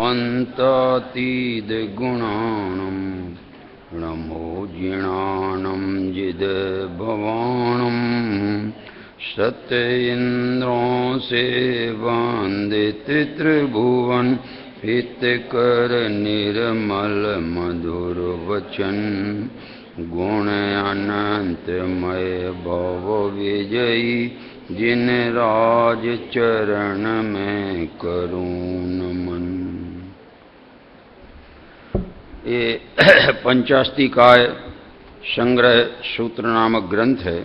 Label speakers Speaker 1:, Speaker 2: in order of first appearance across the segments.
Speaker 1: अनन्तातीतगुणानं नमो जिणानं जिदभवानं सत्य इंद्रों से वंदित त्रिभुवन हितकर निर्मल मधुर वचन गुण अनंतमय भव विजयी जिन राज चरण में करूं नमन। ये पंचास्तिकाय संग्रह सूत्र नामक ग्रंथ है,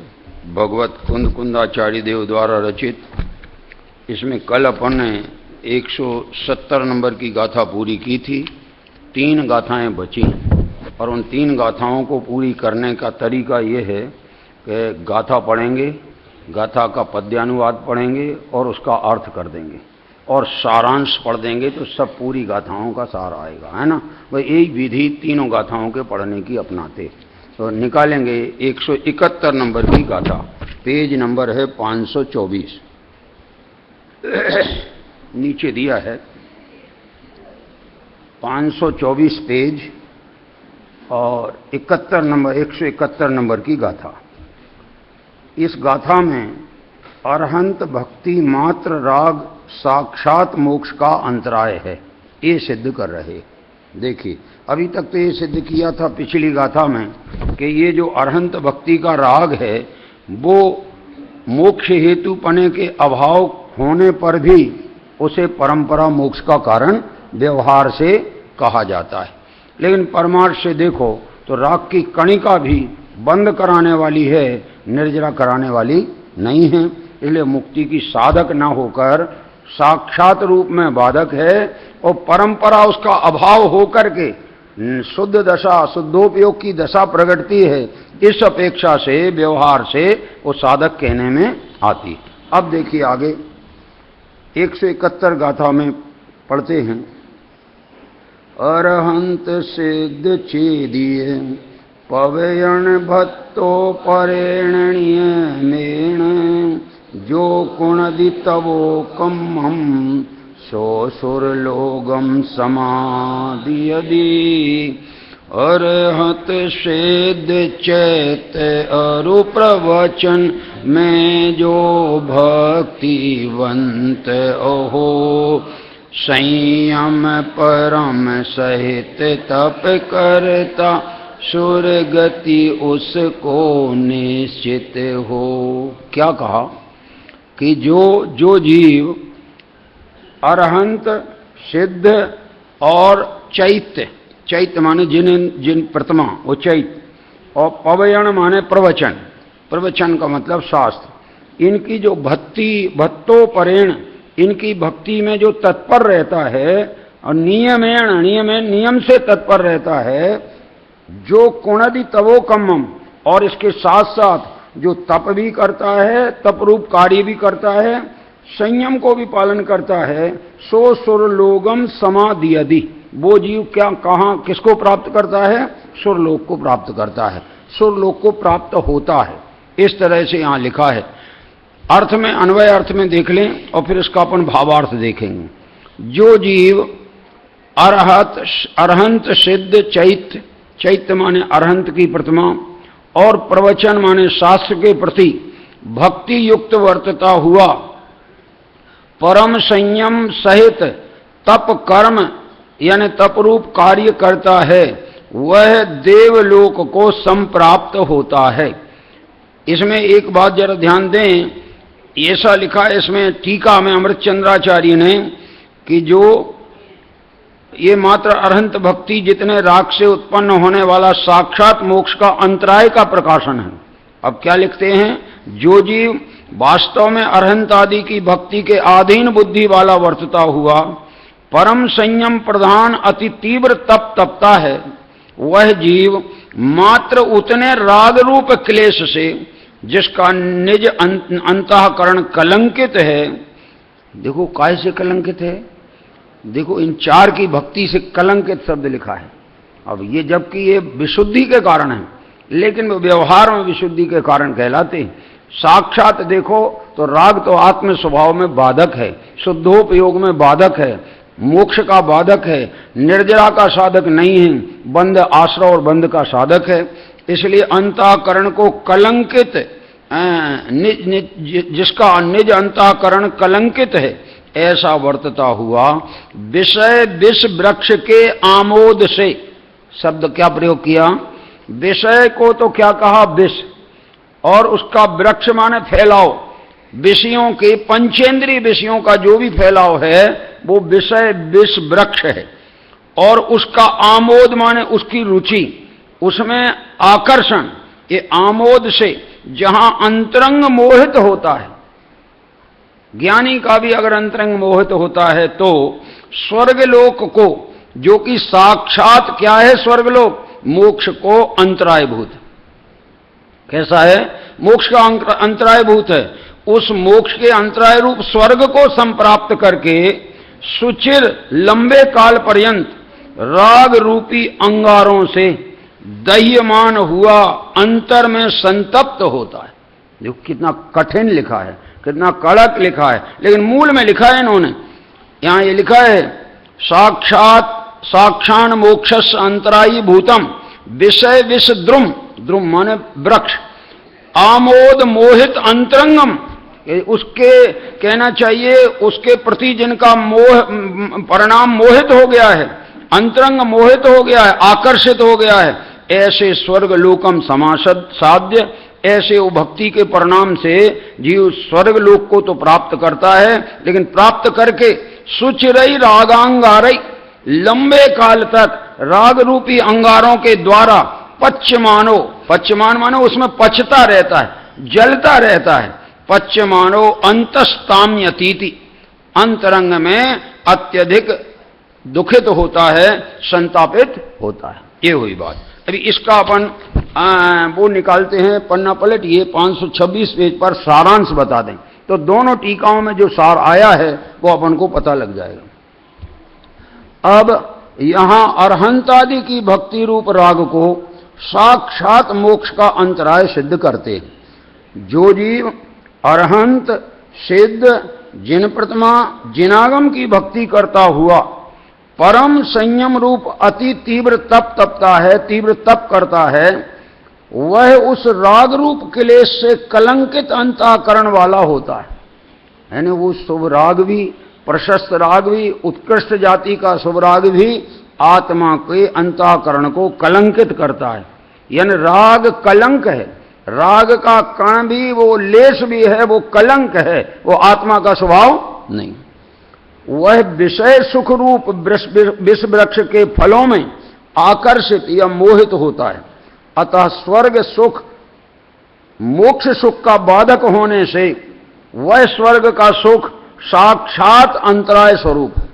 Speaker 1: भगवत कुंदाचार्य देव द्वारा रचित। इसमें कल अपन ने 170 नंबर की गाथा पूरी की थी। 3 गाथाएं बची और उन 3 गाथाओं को पूरी करने का तरीका ये है कि गाथा पढ़ेंगे, गाथा का पद्यानुवाद पढ़ेंगे और उसका अर्थ कर देंगे और सारांश पढ़ देंगे तो सब पूरी गाथाओं का सार आएगा, है ना। वह एक विधि तीनों गाथाओं के पढ़ने की अपनाते। तो निकालेंगे 171 नंबर की गाथा, पेज नंबर है 524, नीचे दिया है 524 पेज और 171 नंबर की गाथा। इस गाथा में अरहंत भक्ति मात्र राग साक्षात मोक्ष का अंतराय है, ये सिद्ध कर रहे। देखिए, अभी तक तो ये सिद्ध किया था पिछली गाथा में कि ये जो अरहंत भक्ति का राग है वो मोक्ष हेतु पने के अभाव होने पर भी उसे परंपरा मोक्ष का कारण व्यवहार से कहा जाता है। लेकिन परमार्थ से देखो तो राग की कणिका भी बंद कराने वाली है, निर्जरा कराने वाली नहीं है। इसलिए मुक्ति की साधक न होकर साक्षात रूप में बाधक है और परंपरा उसका अभाव होकर के शुद्ध दशा, शुद्धोपयोग की दशा प्रगटती है। इस अपेक्षा से व्यवहार से वो साधक कहने में आती। अब देखिए आगे 171 गाथा में पढ़ते हैं। अरहंत सिद्ध छेदिये पवयण भत्तो परेणनीय मेण जो कुणदि तवो कम्मं सो सुरलोगम समाधियदि अरहत सिद्ध चैत अरु प्रवचन में जो भक्तिवंत अहो संयम परम सहित तप करता सुरगति उसको निश्चित हो। क्या कहा कि जो जीव अरहंत सिद्ध और चैत्य माने जिन प्रतिमा वो चैत्य, और पवयण माने प्रवचन का मतलब शास्त्र, इनकी जो भत्तोपरेण इनकी भक्ति में जो तत्पर रहता है और नियम से तत्पर रहता है, जो कुणदि तवो कम्मम और इसके साथ साथ जो तप भी करता है, तप रूप कार्य भी करता है, संयम को भी पालन करता है, सो सुरलोगम समाधियदि वो जीव कहाँ किसको प्राप्त करता है? सुरलोक को प्राप्त करता है, सुरलोक को प्राप्त होता है। इस तरह से यहाँ लिखा है। अर्थ में, अन्वय अर्थ में देख लें और फिर इसका अपन भावार्थ देखेंगे। जो जीव अरहंत सिद्ध चैत्य माने अरहंत की प्रतिमा और प्रवचन माने शास्त्र के प्रति भक्ति युक्त वर्तता हुआ, परम संयम सहित तप कर्म यानी तप रूप कार्य करता है, वह देवलोक को संप्राप्त होता है। इसमें एक बात जरा ध्यान दें, ऐसा लिखा है इसमें टीका में अमृतचंद्राचार्य ने कि जो ये मात्र अरहंत भक्ति जितने राग से उत्पन्न होने वाला साक्षात मोक्ष का अंतराय का प्रकाशन है। अब क्या लिखते हैं? जो जीव वास्तव में अरहंत आदि की भक्ति के अधीन बुद्धि वाला वर्तता हुआ परम संयम प्रधान अति तीव्र तप तपता है, वह जीव मात्र उतने राग रूप क्लेश से जिसका निज अंतःकरण कलंकित है। देखो काय से कलंकित है, देखो इन 4 की भक्ति से कलंकित शब्द लिखा है। अब ये जबकि ये विशुद्धि के कारण है, लेकिन व्यवहार में विशुद्धि के कारण कहलाते हैं। साक्षात देखो तो राग तो आत्म स्वभाव में बाधक है, शुद्धोपयोग में बाधक है, मोक्ष का बाधक है, निर्जरा का साधक नहीं है, बंध आश्रय और बंध का साधक है। इसलिए अंतःकरण को कलंकित, जिसका निज अंतःकरण कलंकित है ऐसा वर्तता हुआ विषय विष वृक्ष के आमोद से, शब्द क्या प्रयोग किया, विषय को तो क्या कहा विष, और उसका वृक्ष माने फैलाव, विषयों के पंचेंद्रिय विषयों का जो भी फैलाव है वो विषय विष वृक्ष है। और उसका आमोद माने उसकी रुचि, उसमें आकर्षण, ये आमोद से जहां अंतरंग मोहित होता है, ज्ञानी का भी अगर अंतरंग मोहित होता है तो स्वर्गलोक को, जो कि साक्षात क्या है स्वर्गलोक, मोक्ष को अंतरायभूत, कैसा है, मोक्ष का अंतरायभूत है। उस मोक्ष के अंतराय रूप स्वर्ग को संप्राप्त करके सुचिर लंबे काल पर्यंत राग रूपी अंगारों से दह्यमान हुआ अंतर में संतप्त होता है। देखो कितना कठिन लिखा है, कितना कड़क लिखा है, लेकिन मूल में लिखा है इन्होंने, यहां ये लिखा है साक्षान मोक्षस अंतरायी भूतम विषय विष द्रुम, द्रुम माने वृक्ष, आमोद मोहित अंतरंगम, उसके कहना चाहिए उसके प्रति जिनका मोह परिणाम मोहित हो गया है, अंतरंग मोहित हो गया है, आकर्षित हो गया है, ऐसे स्वर्ग लोकम समासद साध्य, ऐसे वो भक्ति के परिणाम से जीव स्वर्ग लोक को तो प्राप्त करता है, लेकिन प्राप्त करके सुचिरई रागांगारई, लंबे काल तक राग रूपी अंगारों के द्वारा पच्यमानो, पच्यमान मानो उसमें पचता रहता है, जलता रहता है, पच्यमानो अंतस्ताम्यतीति, अंतरंग में अत्यधिक दुखित होता है, संतापित होता है। ये हुई बात। अभी इसका अपन वो निकालते हैं, पन्ना पलटिए 526 पेज पर सारांश बता दें, तो दोनों टीकाओं में जो सार आया है वो अपन को पता लग जाएगा। अब यहां अरहंत आदि की भक्ति रूप राग को साक्षात मोक्ष का अंतराय सिद्ध करते हैं। जो जीव अरहंत सिद्ध जिन प्रतिमा जिनागम की भक्ति करता हुआ परम संयम रूप अति तीव्र तप तपता है, तीव्र तप करता है, वह उस राग रूप क्लेश से कलंकित अंतःकरण वाला होता है। यानी वो शुभ राग भी, प्रशस्त राग भी, उत्कृष्ट जाति का शुभ राग भी आत्मा के अंतःकरण को कलंकित करता है। यानी राग कलंक है, राग का कण भी, वो लेश भी है, वो कलंक है, वो आत्मा का स्वभाव नहीं। वह विषय सुख रूप विष वृक्ष के फलों में आकर्षित या मोहित होता है। अतः स्वर्ग सुख मोक्ष सुख का बाधक होने से वह स्वर्ग का सुख साक्षात अंतराय स्वरूप है।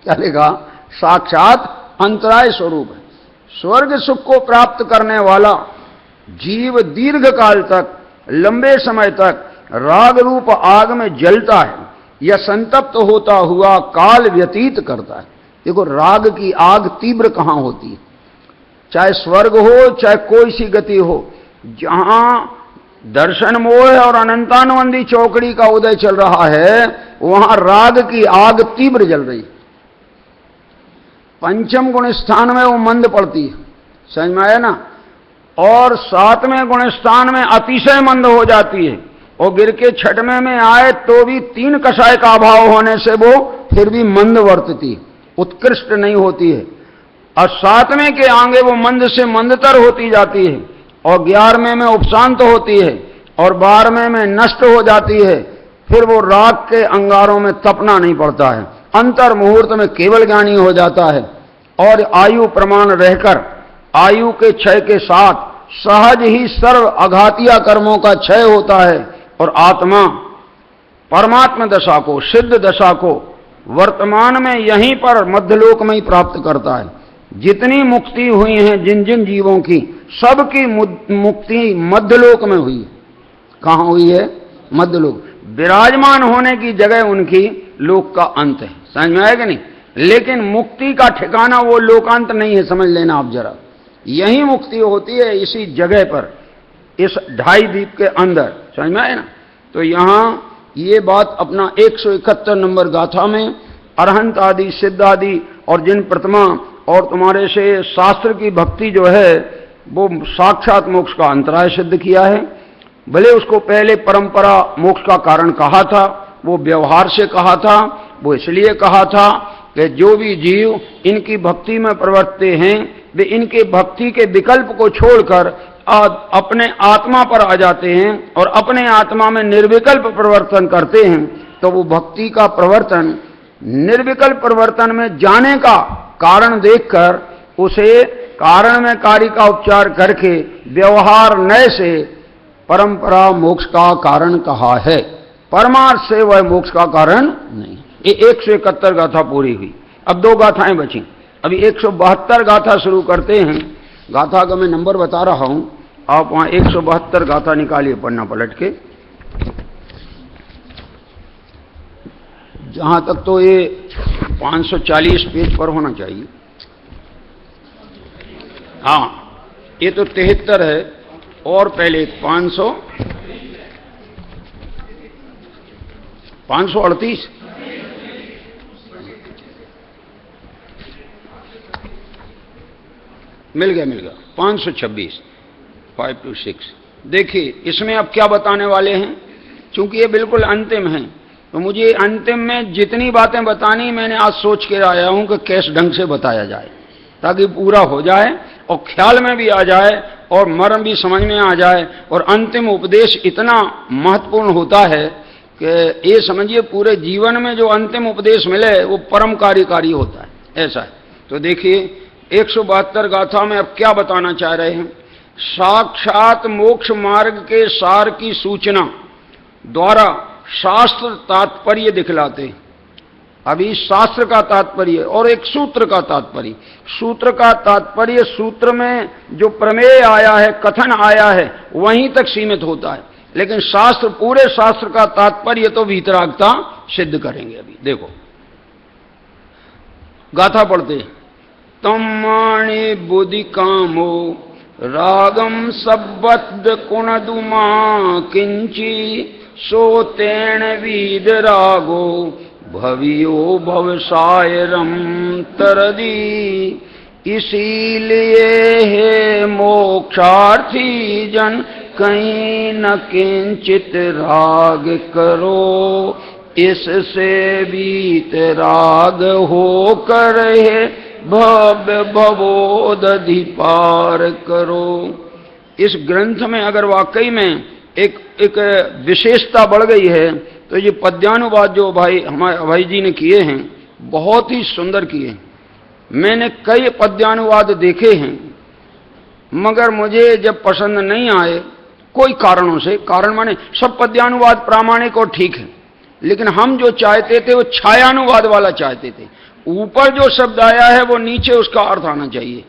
Speaker 1: क्या लिखा? साक्षात अंतराय स्वरूप है। स्वर्ग सुख को प्राप्त करने वाला जीव दीर्घ काल तक, लंबे समय तक राग रूप आग में जलता है या संतप्त होता हुआ काल व्यतीत करता है। देखो राग की आग तीव्र कहां होती है, चाहे स्वर्ग हो चाहे कोई सी गति हो, जहां दर्शन मोह और अनंतानुबंधी चौकड़ी का उदय चल रहा है वहां राग की आग तीव्र जल रही। पंचम गुण स्थान में वो मंद पड़ती है, समझ में आया ना, और सातवें गुण स्थान में अतिशय मंद हो जाती है, और गिर के छठवें में आए तो भी तीन कषाय का अभाव होने से वो फिर भी मंद वर्तती, उत्कृष्ट नहीं होती है। और सातवें के आगे वो मंद से मंदतर होती जाती है, और 11वें में उपशांत होती है, और 12वें में नष्ट हो जाती है। फिर वो राग के अंगारों में तपना नहीं पड़ता है, अंतर मुहूर्त में केवल ज्ञानी हो जाता है, और आयु प्रमाण रहकर आयु के क्षय के साथ सहज ही सर्व अघातिया कर्मों का क्षय होता है, और आत्मा परमात्मा दशा को, सिद्ध दशा को वर्तमान में यहीं पर मध्यलोक में ही प्राप्त करता है। जितनी मुक्ति हुई है जिन जिन जीवों की, सबकी मुक्ति मध्यलोक में हुई है। कहां हुई है? मध्यलोक। विराजमान होने की जगह उनकी लोक का अंत है, समझ में आएगा नहीं? लेकिन मुक्ति का ठिकाना वो लोकांत नहीं है, समझ लेना आप जरा। यही मुक्ति होती है इसी जगह पर, इस ढाई द्वीप के अंदर, समझ में आए ना? तो यहां ये बात अपना 171 नंबर गाथा में अरहंत आदि, सिद्ध आदि और जिन प्रतिमा और तुम्हारे से शास्त्र की भक्ति जो है वो साक्षात मोक्ष का अंतराय सिद्ध किया है। भले उसको पहले परंपरा मोक्ष का कारण कहा था, वो व्यवहार से कहा था, वो इसलिए कहा था कि जो भी जीव इनकी भक्ति में प्रवर्तते हैं वे इनके भक्ति के विकल्प को छोड़कर अपने आत्मा पर आ जाते हैं और अपने आत्मा में निर्विकल्प परिवर्तन करते हैं। तो वो भक्ति का प्रवर्तन निर्विकल्प परिवर्तन में जाने का कारण देखकर उसे कारण में कार्य का उपचार करके व्यवहार नए से परंपरा मोक्ष का कारण कहा है, परमार्थ से वह मोक्ष का कारण नहीं। ये 171 गाथा पूरी हुई। अब 2 गाथाएं बची। अभी 172 गाथा शुरू करते हैं। गाथा का मैं नंबर बता रहा हूं, आप वहां 172 गाथा निकालिए पन्ना पलट के। जहां तक तो ये 540 पेज पर होना चाहिए। हाँ, ये तो 73 है और पहले 538 मिल गया 526 5 to 6। देखिए इसमें अब क्या बताने वाले हैं, क्योंकि ये बिल्कुल अंतिम है तो मुझे अंतिम में जितनी बातें बतानी मैंने आज सोच के आया हूं कि कैसे ढंग से बताया जाए ताकि पूरा हो जाए और ख्याल में भी आ जाए और मर्म भी समझ में आ जाए। और अंतिम उपदेश इतना महत्वपूर्ण होता है कि ये समझिए पूरे जीवन में जो अंतिम उपदेश मिले वो परम कार्यकारी होता है, ऐसा है। तो देखिए 172 गाथा में अब क्या बताना चाह रहे हैं। साक्षात मोक्ष मार्ग के सार की सूचना द्वारा शास्त्र तात्पर्य दिखलाते हैं। अभी शास्त्र का तात्पर्य और एक सूत्र का तात्पर्य। सूत्र का तात्पर्य सूत्र में जो प्रमेय आया है, कथन आया है, वहीं तक सीमित होता है, लेकिन शास्त्र पूरे शास्त्र का तात्पर्य तो वीतरागता सिद्ध करेंगे। अभी देखो गाथा पढ़ते हैं। तम्माणि बुद्धि कामो रागम सब्बद्ध कुणदुमा किंची सोतेण वीद रागो भवियो भवसायरम तरदी। इसीलिए हे मोक्षार्थी जन कहीं न किंचित राग करो, इससे बीत राग हो कर है भव्य भवोदधि पार करो। इस ग्रंथ में अगर वाकई में एक विशेषता बढ़ गई है तो ये पद्यानुवाद जो हमारे भाई जी ने किए हैं बहुत ही सुंदर किए हैं। मैंने कई पद्यानुवाद देखे हैं मगर मुझे जब पसंद नहीं आए कोई कारणों से, कारण माने सब पद्यानुवाद प्रामाणिक और ठीक है, लेकिन हम जो चाहते थे वो छायानुवाद वाला चाहते थे। ऊपर जो शब्द आया है वो नीचे उसका अर्थ आना चाहिए,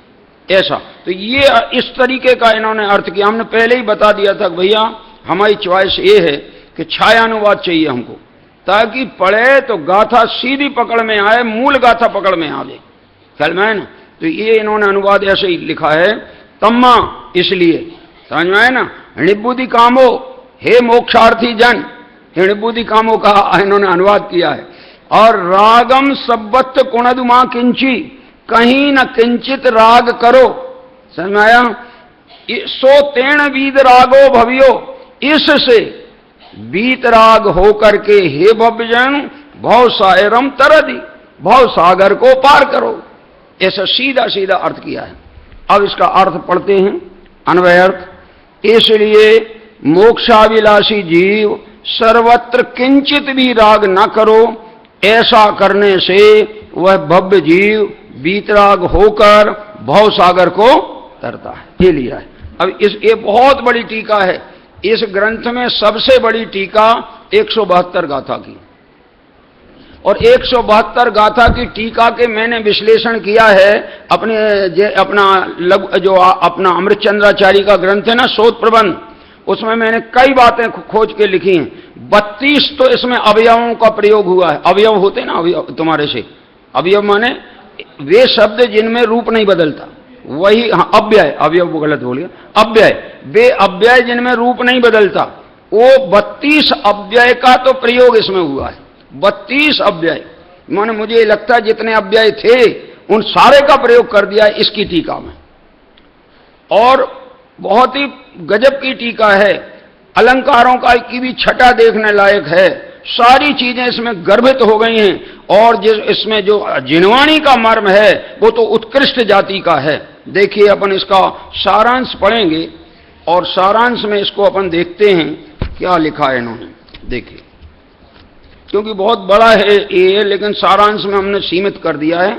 Speaker 1: ऐसा। तो ये इस तरीके का इन्होंने अर्थ किया। हमने पहले ही बता दिया था भैया हमारी चॉइस ये है कि छायानुवाद चाहिए हमको, ताकि पढ़े तो गाथा सीधी पकड़ में आए, मूल गाथा पकड़ में आ जाए, ख्याल में है ना। तो ये इन्होंने अनुवाद ऐसे ही लिखा है। तम्मा इसलिए समझ में आए ना। णिबुद्धि कामो, हे मोक्षार्थी जन, णिबुद्धि कामो का इन्होंने अनुवाद किया है। और रागम सब्बत कुणदुमा किंची, कहीं न किंचित राग करो, समझ में आया। सो तेण वीद रागो भवियो, इससे बीत राग होकर के हे भव्यजन भव सायरम तरदी, भव सागर को पार करो, ऐसा सीधा सीधा अर्थ किया है। अब इसका अर्थ पढ़ते हैं, अन्वय अर्थ। इसलिए मोक्षाभिलाषी जीव सर्वत्र किंचित भी राग न करो, ऐसा करने से वह भव्य जीव बीतराग होकर भव सागर को तरता है। ये लिया है। अब ये बहुत बड़ी टीका है। इस ग्रंथ में सबसे बड़ी टीका 172 गाथा की, और 172 गाथा की टीका के मैंने विश्लेषण किया है अपना अमृतचंद्राचार्य का ग्रंथ है ना, शोध प्रबंध, उसमें मैंने कई बातें खोज के लिखी हैं। 32 तो इसमें अवयवों का प्रयोग हुआ है। अवयव होते ना, अवयव तुम्हारे से, अवयव माने वे शब्द जिनमें रूप नहीं बदलता, वही। हाँ, अव्यय, अवयव वो गलत बोल गया, अव्यय, वे अव्यय जिनमें रूप नहीं बदलता, वो 32 अव्यय का तो प्रयोग इसमें हुआ है। 32 अव्यय माने मुझे लगता है जितने अव्यय थे उन सारे का प्रयोग कर दिया इसकी टीका में। और बहुत ही गजब की टीका है, अलंकारों का की भी छटा देखने लायक है, सारी चीजें इसमें गर्भित हो गई हैं। और जिस इसमें जो जिनवाणी का मर्म है वो तो उत्कृष्ट जाति का है। देखिए अपन इसका सारांश पढ़ेंगे और सारांश में इसको अपन देखते हैं क्या लिखा है इन्होंने। देखिए, क्योंकि बहुत बड़ा है ये, लेकिन सारांश में हमने सीमित कर दिया है।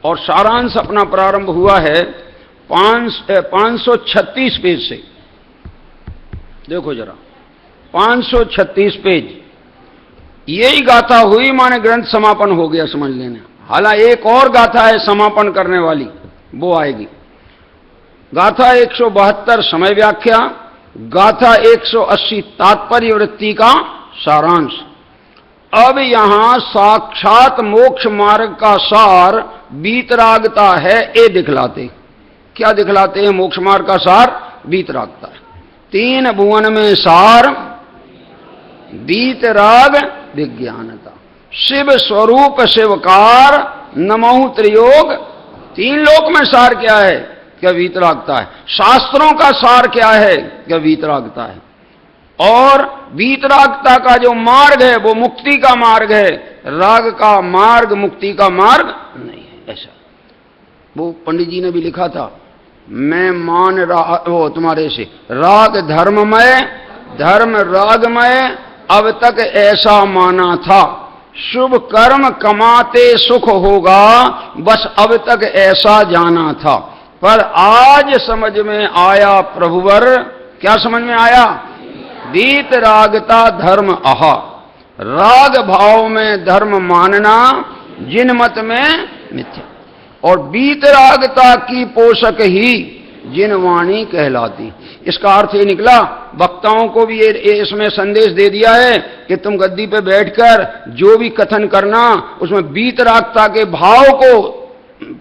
Speaker 1: और सारांश अपना प्रारंभ हुआ है 536 पेज से। देखो जरा, 536 पेज, यही गाथा हुई माने ग्रंथ समापन हो गया समझ लेना। हालांकि एक और गाथा है समापन करने वाली, वो आएगी। गाथा 172 समय व्याख्या, गाथा 180 तात्पर्य वृत्ति का सारांश। अब यहां साक्षात मोक्ष मार्ग का सार वीतरागता है, ये दिखलाते। क्या दिखलाते हैं? मोक्ष मार्ग का सार वीतरागता है। 3 भुवन में सार वीतराग विज्ञानता, शिव स्वरूप शिवकार नमोहु त्रियोग। 3 लोक में सार क्या है? क्या वीतरागता है। शास्त्रों का सार क्या है? क्या वीतरागता है। और वीतरागता का जो मार्ग है वो मुक्ति का मार्ग है, राग का मार्ग मुक्ति का मार्ग नहीं है। ऐसा वो पंडित जी ने भी लिखा था, मैं मान रहा वो तुम्हारे से राग धर्ममय धर्म रागमय, अब तक ऐसा माना था, शुभ कर्म कमाते सुख होगा, बस अब तक ऐसा जाना था। पर आज समझ में आया प्रभुवर, क्या समझ में आया? वीतरागता धर्म आहा, राग भाव में धर्म मानना जिन मत में मिथ्या। और वीतरागता की पोषक ही जिनवाणी कहलाती। इसका अर्थ ये निकला, वक्ताओं को भी ये इसमें संदेश दे दिया है कि तुम गद्दी पे बैठकर जो भी कथन करना उसमें वीतरागता के भाव को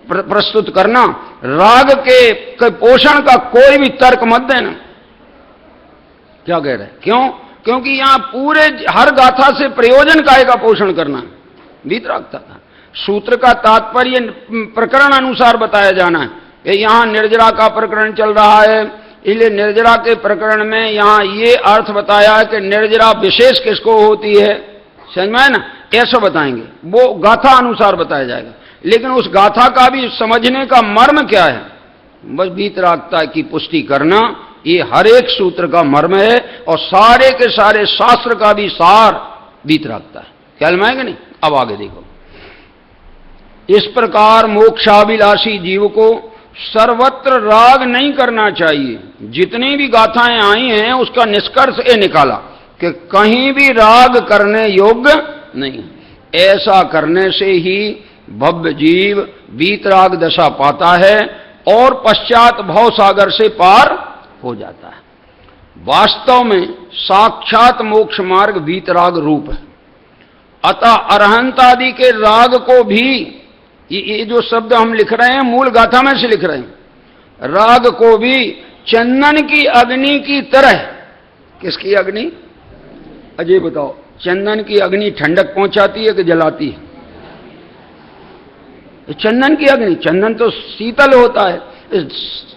Speaker 1: प्रस्तुत करना, राग के पोषण का कोई भी तर्क मत देना। क्या कह रहे हैं? क्यों? क्योंकि यहां पूरे हर गाथा से प्रयोजन काय का पोषण करना वीतरागता का। सूत्र का तात्पर्य प्रकरण अनुसार बताया जाना है कि यहां निर्जरा का प्रकरण चल रहा है, इसलिए निर्जरा के प्रकरण में यहां ये अर्थ बताया है कि निर्जरा विशेष किसको होती है, समझ में है ना? ऐसा बताएंगे, वो गाथा अनुसार बताया जाएगा। लेकिन उस गाथा का भी समझने का मर्म क्या है? बस वीतरागता की पुष्टि करना, ये हर एक सूत्र का मर्म है। और सारे के सारे शास्त्र का भी सार वीतरागता है। ख्याल में आएगा नहीं? अब आगे देखो, इस प्रकार मोक्षाभिलाषी जीव को सर्वत्र राग नहीं करना चाहिए। जितनी भी गाथाएं आई हैं उसका निष्कर्ष ये निकाला कि कहीं भी राग करने योग्य नहीं। ऐसा करने से ही भव्य जीव वीतराग दशा पाता है और पश्चात भव सागर से पार हो जाता है। वास्तव में साक्षात मोक्ष मार्ग वीतराग रूप है। अतः अरहंत आदि के राग को भी, ये जो शब्द हम लिख रहे हैं मूल गाथा में से लिख रहे हैं, राग को भी चंदन की अग्नि की तरह। किसकी अग्नि? अजय बताओ, चंदन की अग्नि ठंडक पहुंचाती है कि जलाती है? चंदन की अग्नि, चंदन तो शीतल होता है,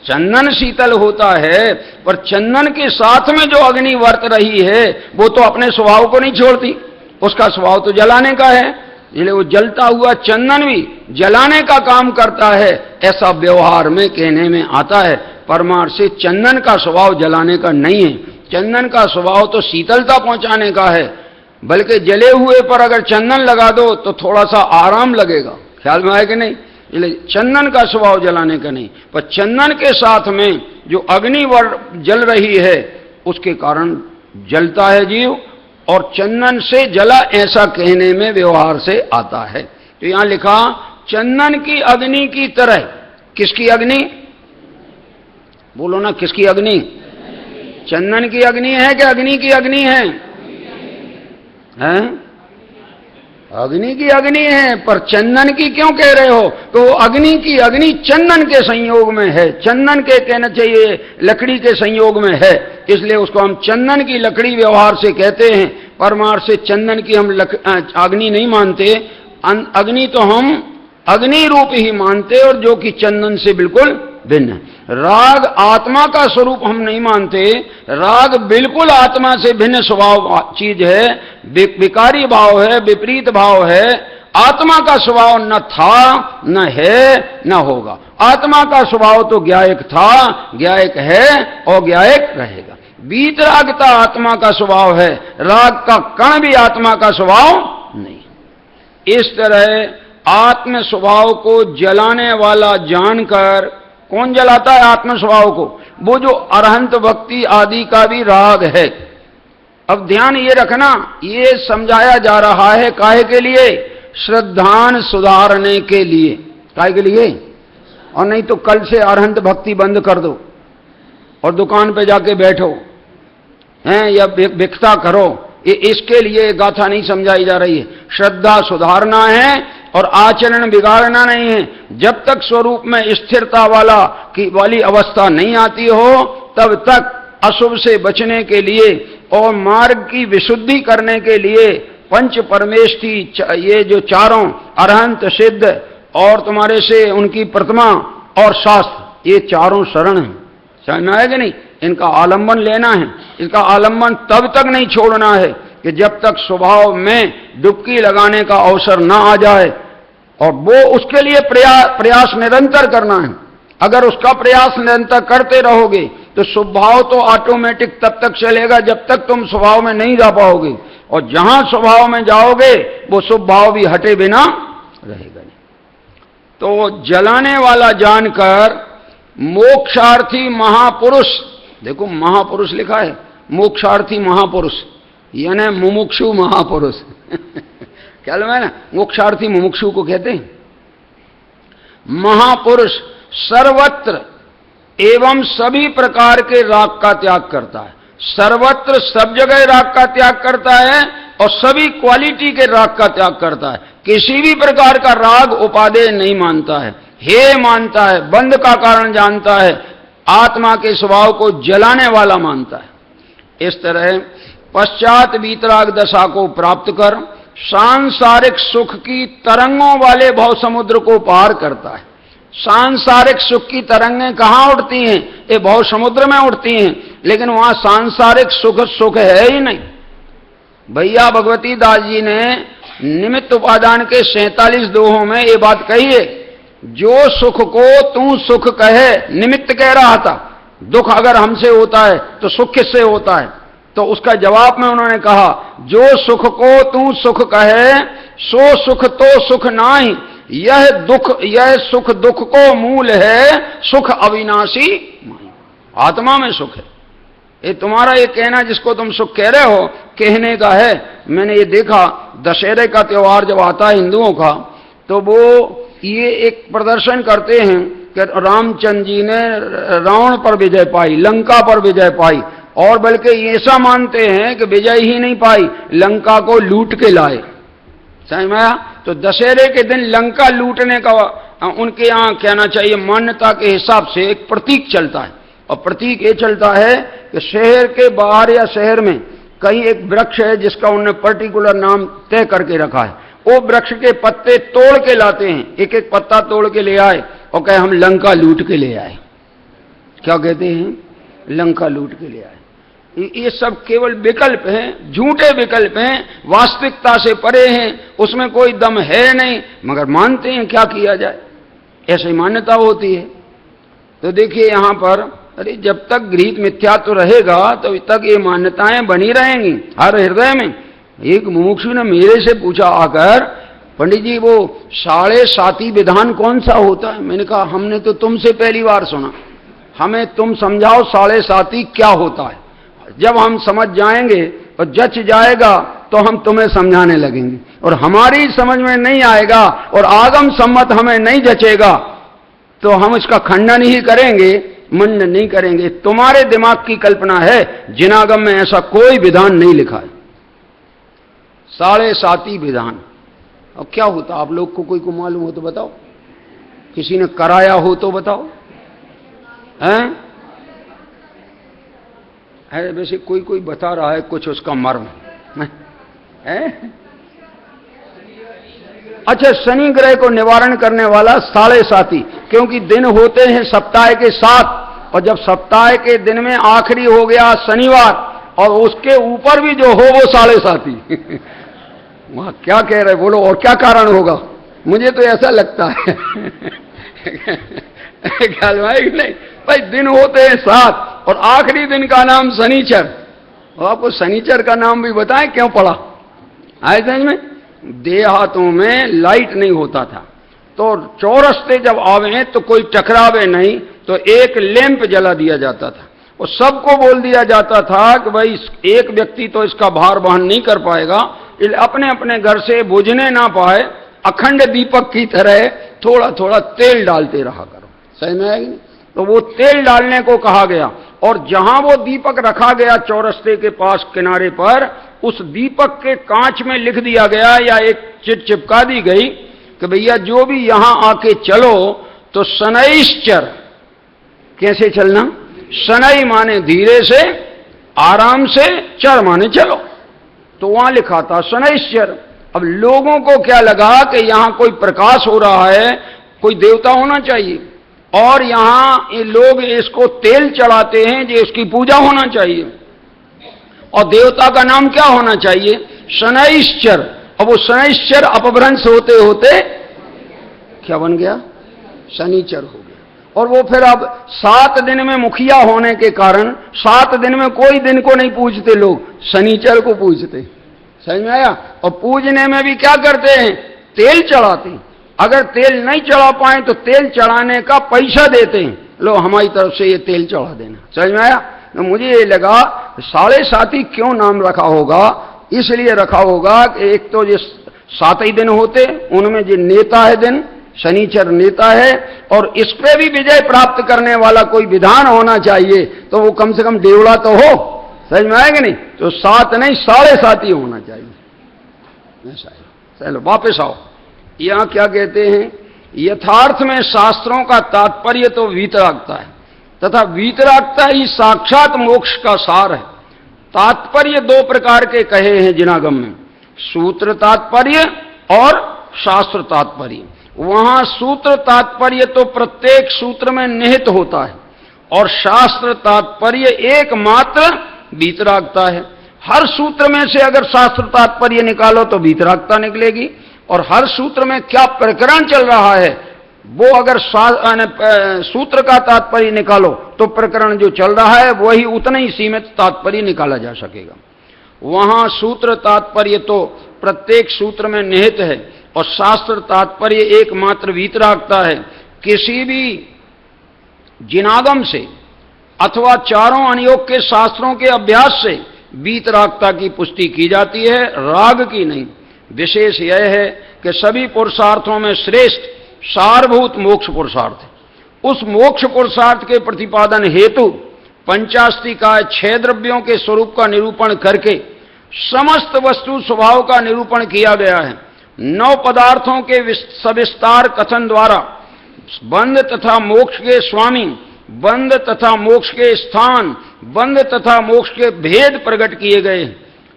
Speaker 1: चंदन शीतल होता है, पर चंदन के साथ में जो अग्नि वर्त रही है वो तो अपने स्वभाव को नहीं छोड़ती, उसका स्वभाव तो जलाने का है। इसलिए वो जलता हुआ चंदन भी जलाने का काम करता है, ऐसा व्यवहार में कहने में आता है। परमार्थ से चंदन का स्वभाव जलाने का नहीं है, चंदन का स्वभाव तो शीतलता पहुंचाने का है। बल्कि जले हुए पर अगर चंदन लगा दो तो थोड़ा सा आराम लगेगा। ख्याल में आए कि नहीं? इसलिए चंदन का स्वभाव जलाने का नहीं, पर चंदन के साथ में जो अग्नि जल रही है उसके कारण जलता है जीव, और चंदन से जला ऐसा कहने में व्यवहार से आता है। तो यहां लिखा चंदन की अग्नि की तरह। किसकी अग्नि? बोलो ना, किसकी अग्नि? चंदन की अग्नि है कि अग्नि की अग्नि है? हैं? अग्नि की अग्नि है, पर चंदन की क्यों कह रहे हो? तो अग्नि की अग्नि चंदन के संयोग में है, चंदन के कहना चाहिए लकड़ी के संयोग में है, इसलिए उसको हम चंदन की लकड़ी व्यवहार से कहते हैं। परमार्थ से चंदन की हम अग्नि नहीं मानते, अग्नि तो हम अग्नि रूप ही मानते और जो कि चंदन से बिल्कुल भिन्न है। राग आत्मा का स्वरूप हम नहीं मानते, राग बिल्कुल आत्मा से भिन्न स्वभाव चीज है, विकारी भाव है, विपरीत भाव है। आत्मा का स्वभाव न था, न है, न होगा। आत्मा का स्वभाव तो ज्ञायक था, ज्ञायक है और ज्ञायक रहेगा। वीतरागता आत्मा का स्वभाव है, राग का कण भी आत्मा का स्वभाव नहीं। इस तरह आत्म स्वभाव को जलाने वाला जानकर, कौन जलाता है आत्म स्वभाव को? वो जो अरहंत भक्ति आदि का भी राग है। अब ध्यान ये रखना, ये समझाया जा रहा है काहे के लिए? श्रद्धान सुधारने के लिए। काहे के लिए? और नहीं तो कल से अरहंत भक्ति बंद कर दो और दुकान पे जाके बैठो हैं या भिक्षता करो। ये इसके लिए गाथा नहीं समझाई जा रही है। श्रद्धा सुधारना है और आचरण बिगाड़ना नहीं है। जब तक स्वरूप में स्थिरता वाली अवस्था नहीं आती हो, तब तक अशुभ से बचने के लिए और मार्ग की विशुद्धि करने के लिए पंच परमेष्ठी, ये जो चारों अरहंत, सिद्ध और तुम्हारे से उनकी प्रतिमा और शास्त्र, ये चारों शरण हैं। समझ में आएगा नहीं? इनका आलंबन लेना है। इसका आलंबन तब तक नहीं छोड़ना है कि जब तक स्वभाव में डुबकी लगाने का अवसर ना आ जाए, और वो उसके लिए प्रयास निरंतर करना है। अगर उसका प्रयास निरंतर करते रहोगे तो स्वभाव तो ऑटोमेटिक तब तक चलेगा जब तक तुम स्वभाव में नहीं जा पाओगे, और जहां स्वभाव में जाओगे वो स्वभाव भी हटे बिना रहेगा नहीं। तो जलाने वाला जानकर मोक्षार्थी महापुरुष, देखो महापुरुष लिखा है, मोक्षार्थी महापुरुष यानी मुमुक्षु महापुरुष क्या है ना, मोक्षार्थी मुमुक्षु को कहते हैं। महापुरुष सर्वत्र एवं सभी प्रकार के राग का त्याग करता है। सर्वत्र सब जगह राग का त्याग करता है और सभी क्वालिटी के राग का त्याग करता है। किसी भी प्रकार का राग उपादेय नहीं मानता है, हे मानता है, बंध का कारण जानता है, आत्मा के स्वभाव को जलाने वाला मानता है। इस तरह पश्चात वीतराग दशा को प्राप्त कर सांसारिक सुख की तरंगों वाले भव समुद्र को पार करता है। सांसारिक सुख की तरंगें कहां उठती हैं? ये भव समुद्र में उठती हैं, लेकिन वहां सांसारिक सुख है ही नहीं। भैया भगवती दास जी ने निमित्त उपादान के 47 दोहों में ये बात कही है, जो सुख को तू सुख कहे, निमित्त कह रहा था। दुख अगर हमसे होता है तो सुख किससे होता है? तो उसका जवाब में उन्होंने कहा, जो सुख को तू सुख कहे सो सुख तो सुख नाही, यह सुख दुख को मूल है, सुख अविनाशी माई। आत्मा में सुख है। ये तुम्हारा ये कहना जिसको तुम सुख कह रहे हो, कहने का है। मैंने ये देखा, दशहरे का त्योहार जब आता है हिंदुओं का, तो वो ये एक प्रदर्शन करते हैं कि रामचंद्र जी ने रावण पर विजय पाई, लंका पर विजय पाई, और बल्कि ऐसा मानते हैं कि विजय ही नहीं पाई, लंका को लूट के लाए। समझ में आया? तो दशहरे के दिन लंका लूटने का उनके यहाँ कहना चाहिए मान्यता के हिसाब से एक प्रतीक चलता है, और प्रतीक ये चलता है कि शहर के बाहर या शहर में कहीं एक वृक्ष है जिसका उन्होंने पर्टिकुलर नाम तय करके रखा है। वो वृक्ष के पत्ते तोड़ के लाते हैं, एक एक पत्ता तोड़ के ले आए और कहे हम लंका लूट के ले आए। क्या कहते हैं? लंका लूट के ले आए। ये सब केवल विकल्प हैं, झूठे विकल्प हैं, वास्तविकता से परे हैं, उसमें कोई दम है नहीं, मगर मानते हैं। क्या किया जाए, ऐसी मान्यता होती है। तो देखिए यहां पर, अरे जब तक गृहीत मिथ्यात्व रहेगा तब तक ये मान्यताएं बनी रहेंगी हर हृदय में। एक मुमुक्षु ने मेरे से पूछा आकर, पंडित जी वो 7.5 विधान कौन सा होता है? मैंने कहा हमने तो तुमसे पहली बार सुना, हमें तुम समझाओ 7.5 क्या होता है। जब हम समझ जाएंगे और जच जाएगा तो हम तुम्हें समझाने लगेंगे, और हमारी समझ में नहीं आएगा और आगम सम्मत हमें नहीं जचेगा तो हम इसका खंडन ही करेंगे, मंडन नहीं करेंगे। तुम्हारे दिमाग की कल्पना है, जिनागम में ऐसा कोई विधान नहीं लिखा है। 7.5 विधान। अब क्या होता, आप लोग को कोई को मालूम हो तो बताओ, किसी ने कराया हो तो बताओ। हैं? है वैसे कोई बता रहा है कुछ उसका मर्म है? अच्छा, शनि ग्रह को निवारण करने वाला 7.5, क्योंकि दिन होते हैं सप्ताह के 7, और जब सप्ताह के दिन में आखिरी हो गया शनिवार और उसके ऊपर भी जो हो वो 7.5 वहां क्या कह रहे बोलो, और क्या कारण होगा? मुझे तो ऐसा लगता है ख्याल में कि नहीं भाई, दिन होते हैं 7 और आखिरी दिन का नाम शनिचर, और आपको शनिचर का नाम भी बताएं क्यों पड़ा? आए समझ में? देहातों में लाइट नहीं होता था, तो चौरस्ते जब आवे तो कोई टकरावे नहीं, तो एक लैंप जला दिया जाता था और सबको बोल दिया जाता था कि भाई एक व्यक्ति तो इसका भार वहन नहीं कर पाएगा, अपने अपने घर से बुझने ना पाए, अखंड दीपक की तरह थोड़ा थोड़ा तेल डालते रहा करो। सही में आएगी? तो वो तेल डालने को कहा गया, और जहां वो दीपक रखा गया चौरस्ते के पास किनारे पर, उस दीपक के कांच में लिख दिया गया या एक चिट चिपका दी गई कि भैया जो भी यहां आके चलो तो शनैश्चर, कैसे चलना? शनै माने धीरे से, आराम से, चर माने चलो, तो वहां लिखा था शनैश्चर। अब लोगों को क्या लगा कि यहां कोई प्रकाश हो रहा है, कोई देवता होना चाहिए, और यहां ये लोग इसको तेल चढ़ाते हैं, जो इसकी पूजा होना चाहिए, और देवता का नाम क्या होना चाहिए? शनैश्चर। अब वो शनैश्चर अपभ्रंश होते होते क्या बन गया? शनिचर हो गया। और वो फिर अब 7 दिन में मुखिया होने के कारण 7 दिन में कोई दिन को नहीं पूजते लोग, शनिचर को पूजते। समझ में आया? और पूजने में भी क्या करते हैं? तेल चढ़ाते। अगर तेल नहीं चढ़ा पाए तो तेल चढ़ाने का पैसा देते हैं, लो हमारी तरफ से ये तेल चढ़ा देना। समझ में आया? तो मुझे ये लगा 7.5 क्यों नाम रखा होगा? इसलिए रखा होगा कि एक तो ये 7 ही दिन होते, उनमें जो नेता है दिन, शनिचर नेता है, और इस पे भी विजय प्राप्त करने वाला कोई विधान होना चाहिए, तो वो कम से कम देवड़ा तो हो। समझ में आएगा? नहीं तो 7 नहीं 7.5 ही होना चाहिए। चलो वापस आओ, यहां क्या कहते हैं? यथार्थ में शास्त्रों का तात्पर्य तो वीतरागता है, तथा वीतरागता ही साक्षात मोक्ष का सार है। तात्पर्य 2 प्रकार के कहे हैं जिनागम में, सूत्र तात्पर्य और शास्त्र तात्पर्य। वहां सूत्र तात्पर्य तो प्रत्येक सूत्र में निहित होता है, और शास्त्र तात्पर्य एकमात्र वीतरागता है। हर सूत्र में से अगर शास्त्र तात्पर्य निकालो तो वीतरागता निकलेगी, और हर सूत्र में क्या प्रकरण चल रहा है वो अगर सूत्र का तात्पर्य निकालो तो प्रकरण जो चल रहा है वही उतना ही सीमित तात्पर्य निकाला जा सकेगा। वहां सूत्र तात्पर्य तो प्रत्येक सूत्र में निहित है, और शास्त्र तात्पर्य एकमात्र वीतरागता है। किसी भी जिनागम से अथवा चारों अनियोग के शास्त्रों के अभ्यास से वीतरागता की पुष्टि की जाती है, राग की नहीं। विशेष यह है कि सभी पुरुषार्थों में श्रेष्ठ सारभूत मोक्ष पुरुषार्थ है। उस मोक्ष पुरुषार्थ के प्रतिपादन हेतु पंचास्तिकाय 6 द्रव्यों के स्वरूप का निरूपण करके समस्त वस्तु स्वभाव का निरूपण किया गया है। 9 पदार्थों के सविस्तार कथन द्वारा बंध तथा मोक्ष के स्वामी, बंध तथा मोक्ष के स्थान, बंध तथा मोक्ष के भेद प्रकट किए गए।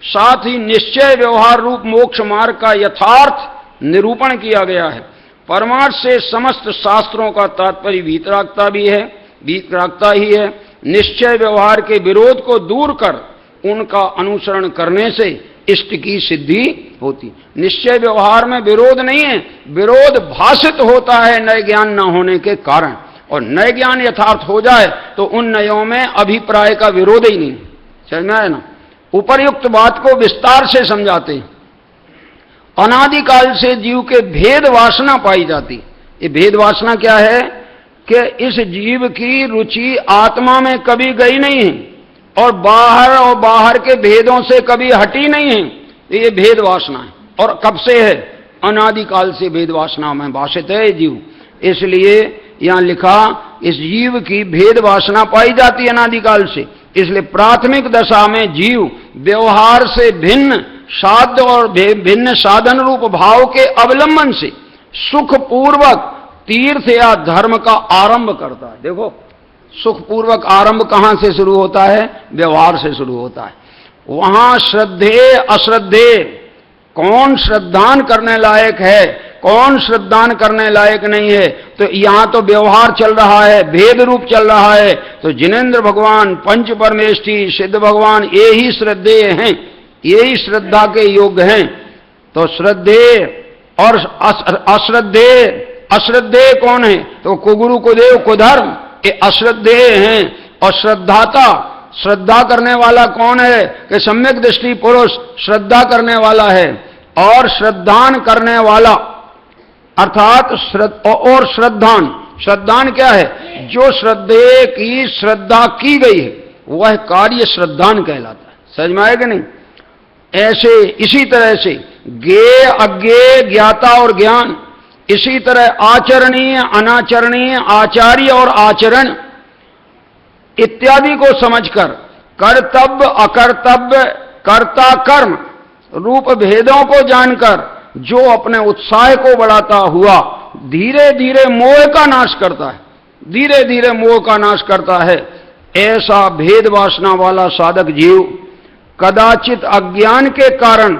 Speaker 1: साथ ही निश्चय व्यवहार रूप मोक्ष मार्ग का यथार्थ निरूपण किया गया है। परमार्थ से समस्त शास्त्रों का तात्पर्य वीतरागता भी है, वीतरागता ही है। निश्चय व्यवहार के विरोध को दूर कर उनका अनुसरण करने से इष्ट की सिद्धि होती। निश्चय व्यवहार में विरोध नहीं है, विरोध भाषित होता है नए ज्ञान न होने के कारण, और नए ज्ञान यथार्थ हो जाए तो उन नयों में अभिप्राय का विरोध ही नहीं। समझ में आया ना? उपर्युक्त बात को विस्तार से समझाते हैं। अनादिकाल से जीव के भेद वासना पाई जाती। ये भेद वासना क्या है कि इस जीव की रुचि आत्मा में कभी गई नहीं है, और बाहर के भेदों से कभी हटी नहीं है। ये भेद वासना है, और कब से है? अनादिकाल से भेद वासना में भाषित है जीव। इसलिए यहां लिखा इस जीव की भेद वासना पाई जाती है अनादिकाल से। इसलिए प्राथमिक दशा में जीव व्यवहार से भिन्न साध्य और भिन्न साधन रूप भाव के अवलंबन से सुखपूर्वक तीर्थ या धर्म का आरंभ करता है। देखो, सुखपूर्वक आरंभ कहां से शुरू होता है? व्यवहार से शुरू होता है। वहां श्रद्धेय अश्रद्धेय, कौन श्रद्धान करने लायक है, कौन श्रद्धान करने लायक नहीं है? तो यहां तो व्यवहार चल रहा है, भेद रूप चल रहा है। तो जिनेंद्र भगवान, पंच परमेष्ठी, सिद्ध भगवान, ये ही श्रद्धेय हैं, यही श्रद्धा के योग्य हैं। तो श्रद्धेय और अश्रद्धेय, अश्रद्धेय कौन है? तो कुगुरु कुदेव कुधर्म, ये अश्रद्धेय हैं। और श्रद्धाता, श्रद्धा करने वाला कौन है? कि सम्यक दृष्टि पुरुष श्रद्धा करने वाला है। और श्रद्धान करने वाला अर्थात और श्रद्धान, श्रद्धान क्या है? जो श्रद्धेय की श्रद्धा की गई है वह कार्य श्रद्धान कहलाता है। समझ में आएगा नहीं? ऐसे इसी तरह से ज्ञेय, अज्ञेय, ज्ञाता और ज्ञान, इसी तरह आचरणीय, अनाचरणीय, आचार्य और आचरण इत्यादि को समझकर कर्तव्य, अकर्तव्य, कर्ता, कर्म रूप भेदों को जानकर जो अपने उत्साह को बढ़ाता हुआ धीरे धीरे मोह का नाश करता है, धीरे धीरे मोह का नाश करता है, ऐसा भेद वासना वाला साधक जीव कदाचित अज्ञान के कारण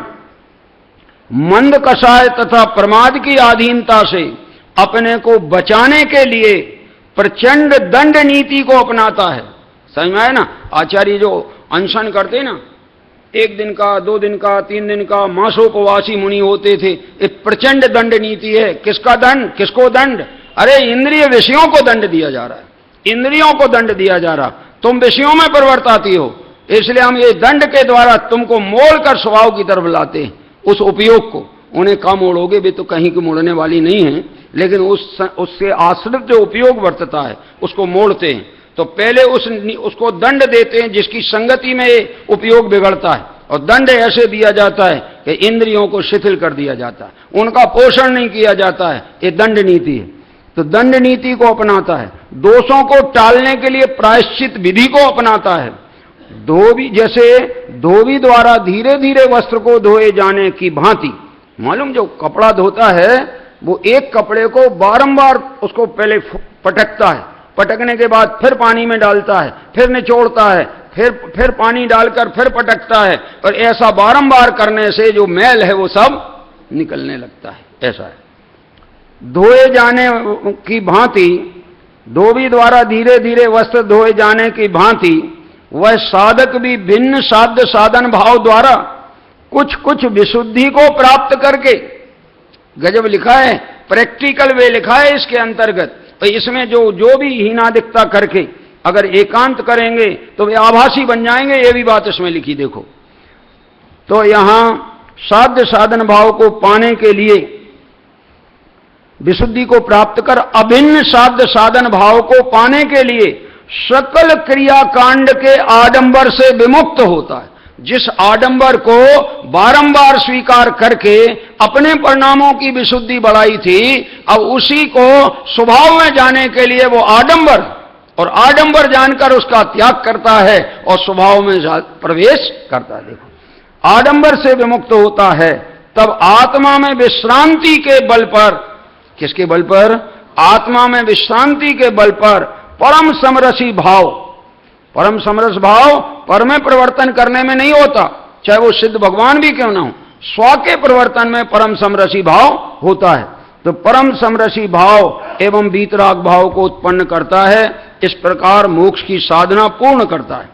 Speaker 1: मंद कषाय तथा प्रमाद की अधीनता से अपने को बचाने के लिए प्रचंड दंड नीति को अपनाता है। समझ में आया ना? आचार्य जो अनशन करते ना, 1 दिन का, 2 दिन का, 3 दिन का मासोपवासी मुनि होते थे, एक प्रचंड दंड नीति है। किसका दंड? किसको दंड? अरे इंद्रिय विषयों को दंड दिया जा रहा है, इंद्रियों को दंड दिया जा रहा। तुम विषयों में प्रवर्ताती हो, इसलिए हम ये दंड के द्वारा तुमको मोड़ कर स्वभाव की तरफ लाते हैं। उस उपयोग को उन्हें कम मोड़ोगे भी तो कहीं की मोड़ने वाली नहीं है, लेकिन उससे आश्रित जो उपयोग वर्तता है उसको मोड़ते हैं। तो पहले उसको दंड देते हैं जिसकी संगति में ये उपयोग बिगड़ता है, और दंड ऐसे दिया जाता है कि इंद्रियों को शिथिल कर दिया जाता है, उनका पोषण नहीं किया जाता है। ये दंड नीति है। तो दंड नीति को अपनाता है, दोषों को टालने के लिए प्रायश्चित विधि को अपनाता है। धोबी, जैसे धोबी द्वारा धीरे धीरे वस्त्र को धोए जाने की भांति, मालूम जो कपड़ा धोता है वो एक कपड़े को बारंबार उसको पहले पटकता है, पटकने के बाद फिर पानी में डालता है, फिर निचोड़ता है, फिर पानी डालकर फिर पटकता है, और ऐसा बारंबार करने से जो मैल है वो सब निकलने लगता है। ऐसा है। धोए जाने की भांति, धोबी द्वारा धीरे धीरे वस्त्र धोए जाने की भांति वह साधक भी भिन्न साध्य साधन भाव द्वारा कुछ कुछ विशुद्धि को प्राप्त करके, गजब लिखा है, प्रैक्टिकल वे लिखा है इसके अंतर्गत। तो इसमें जो भी हीनादिकता करके अगर एकांत करेंगे तो वे आभासी बन जाएंगे, ये भी बात इसमें लिखी देखो। तो यहां साध्य साधन भाव को पाने के लिए विशुद्धि को प्राप्त कर अभिन्न साध्य साधन भाव को पाने के लिए सकल क्रियाकांड के आडंबर से विमुक्त होता है। जिस आडंबर को बारंबार स्वीकार करके अपने परिणामों की विशुद्धि बढ़ाई थी, अब उसी को स्वभाव में जाने के लिए वो आडंबर और आडंबर जानकर उसका त्याग करता है और स्वभाव में प्रवेश करता है। देखो, आडंबर से विमुक्त होता है तब आत्मा में विश्रांति के बल पर, किसके बल पर? आत्मा में विश्रांति के बल पर परम समरसी भाव, परम समरस भाव पर में परिवर्तन करने में नहीं होता, चाहे वो सिद्ध भगवान भी क्यों ना हो, स्व के परिवर्तन में परम समरसी भाव होता है। तो परम समरसी भाव एवं वीतराग भाव को उत्पन्न करता है, इस प्रकार मोक्ष की साधना पूर्ण करता है।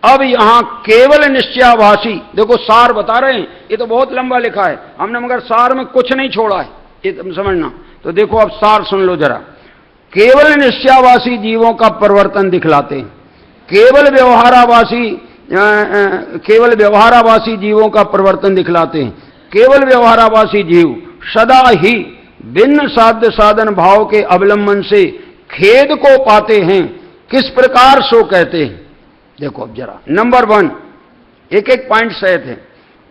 Speaker 1: अब यहां केवल निश्चयाभासी, देखो सार बता रहे हैं, ये तो बहुत लंबा लिखा है हमने, मगर सार में कुछ नहीं छोड़ा है, ये तुम समझना। तो देखो अब सार सुन लो जरा। केवल निश्चयाभासी जीवों का परिवर्तन दिखलाते हैं, केवल व्यवहाराभासी जीवों का परिवर्तन दिखलाते हैं। केवल व्यवहाराभासी जीव सदा ही भिन्न साध्य साधन भाव के अवलंबन से खेद को पाते हैं। किस प्रकार सो कहते हैं? देखो अब जरा, नंबर 1, एक एक पॉइंट सहित है।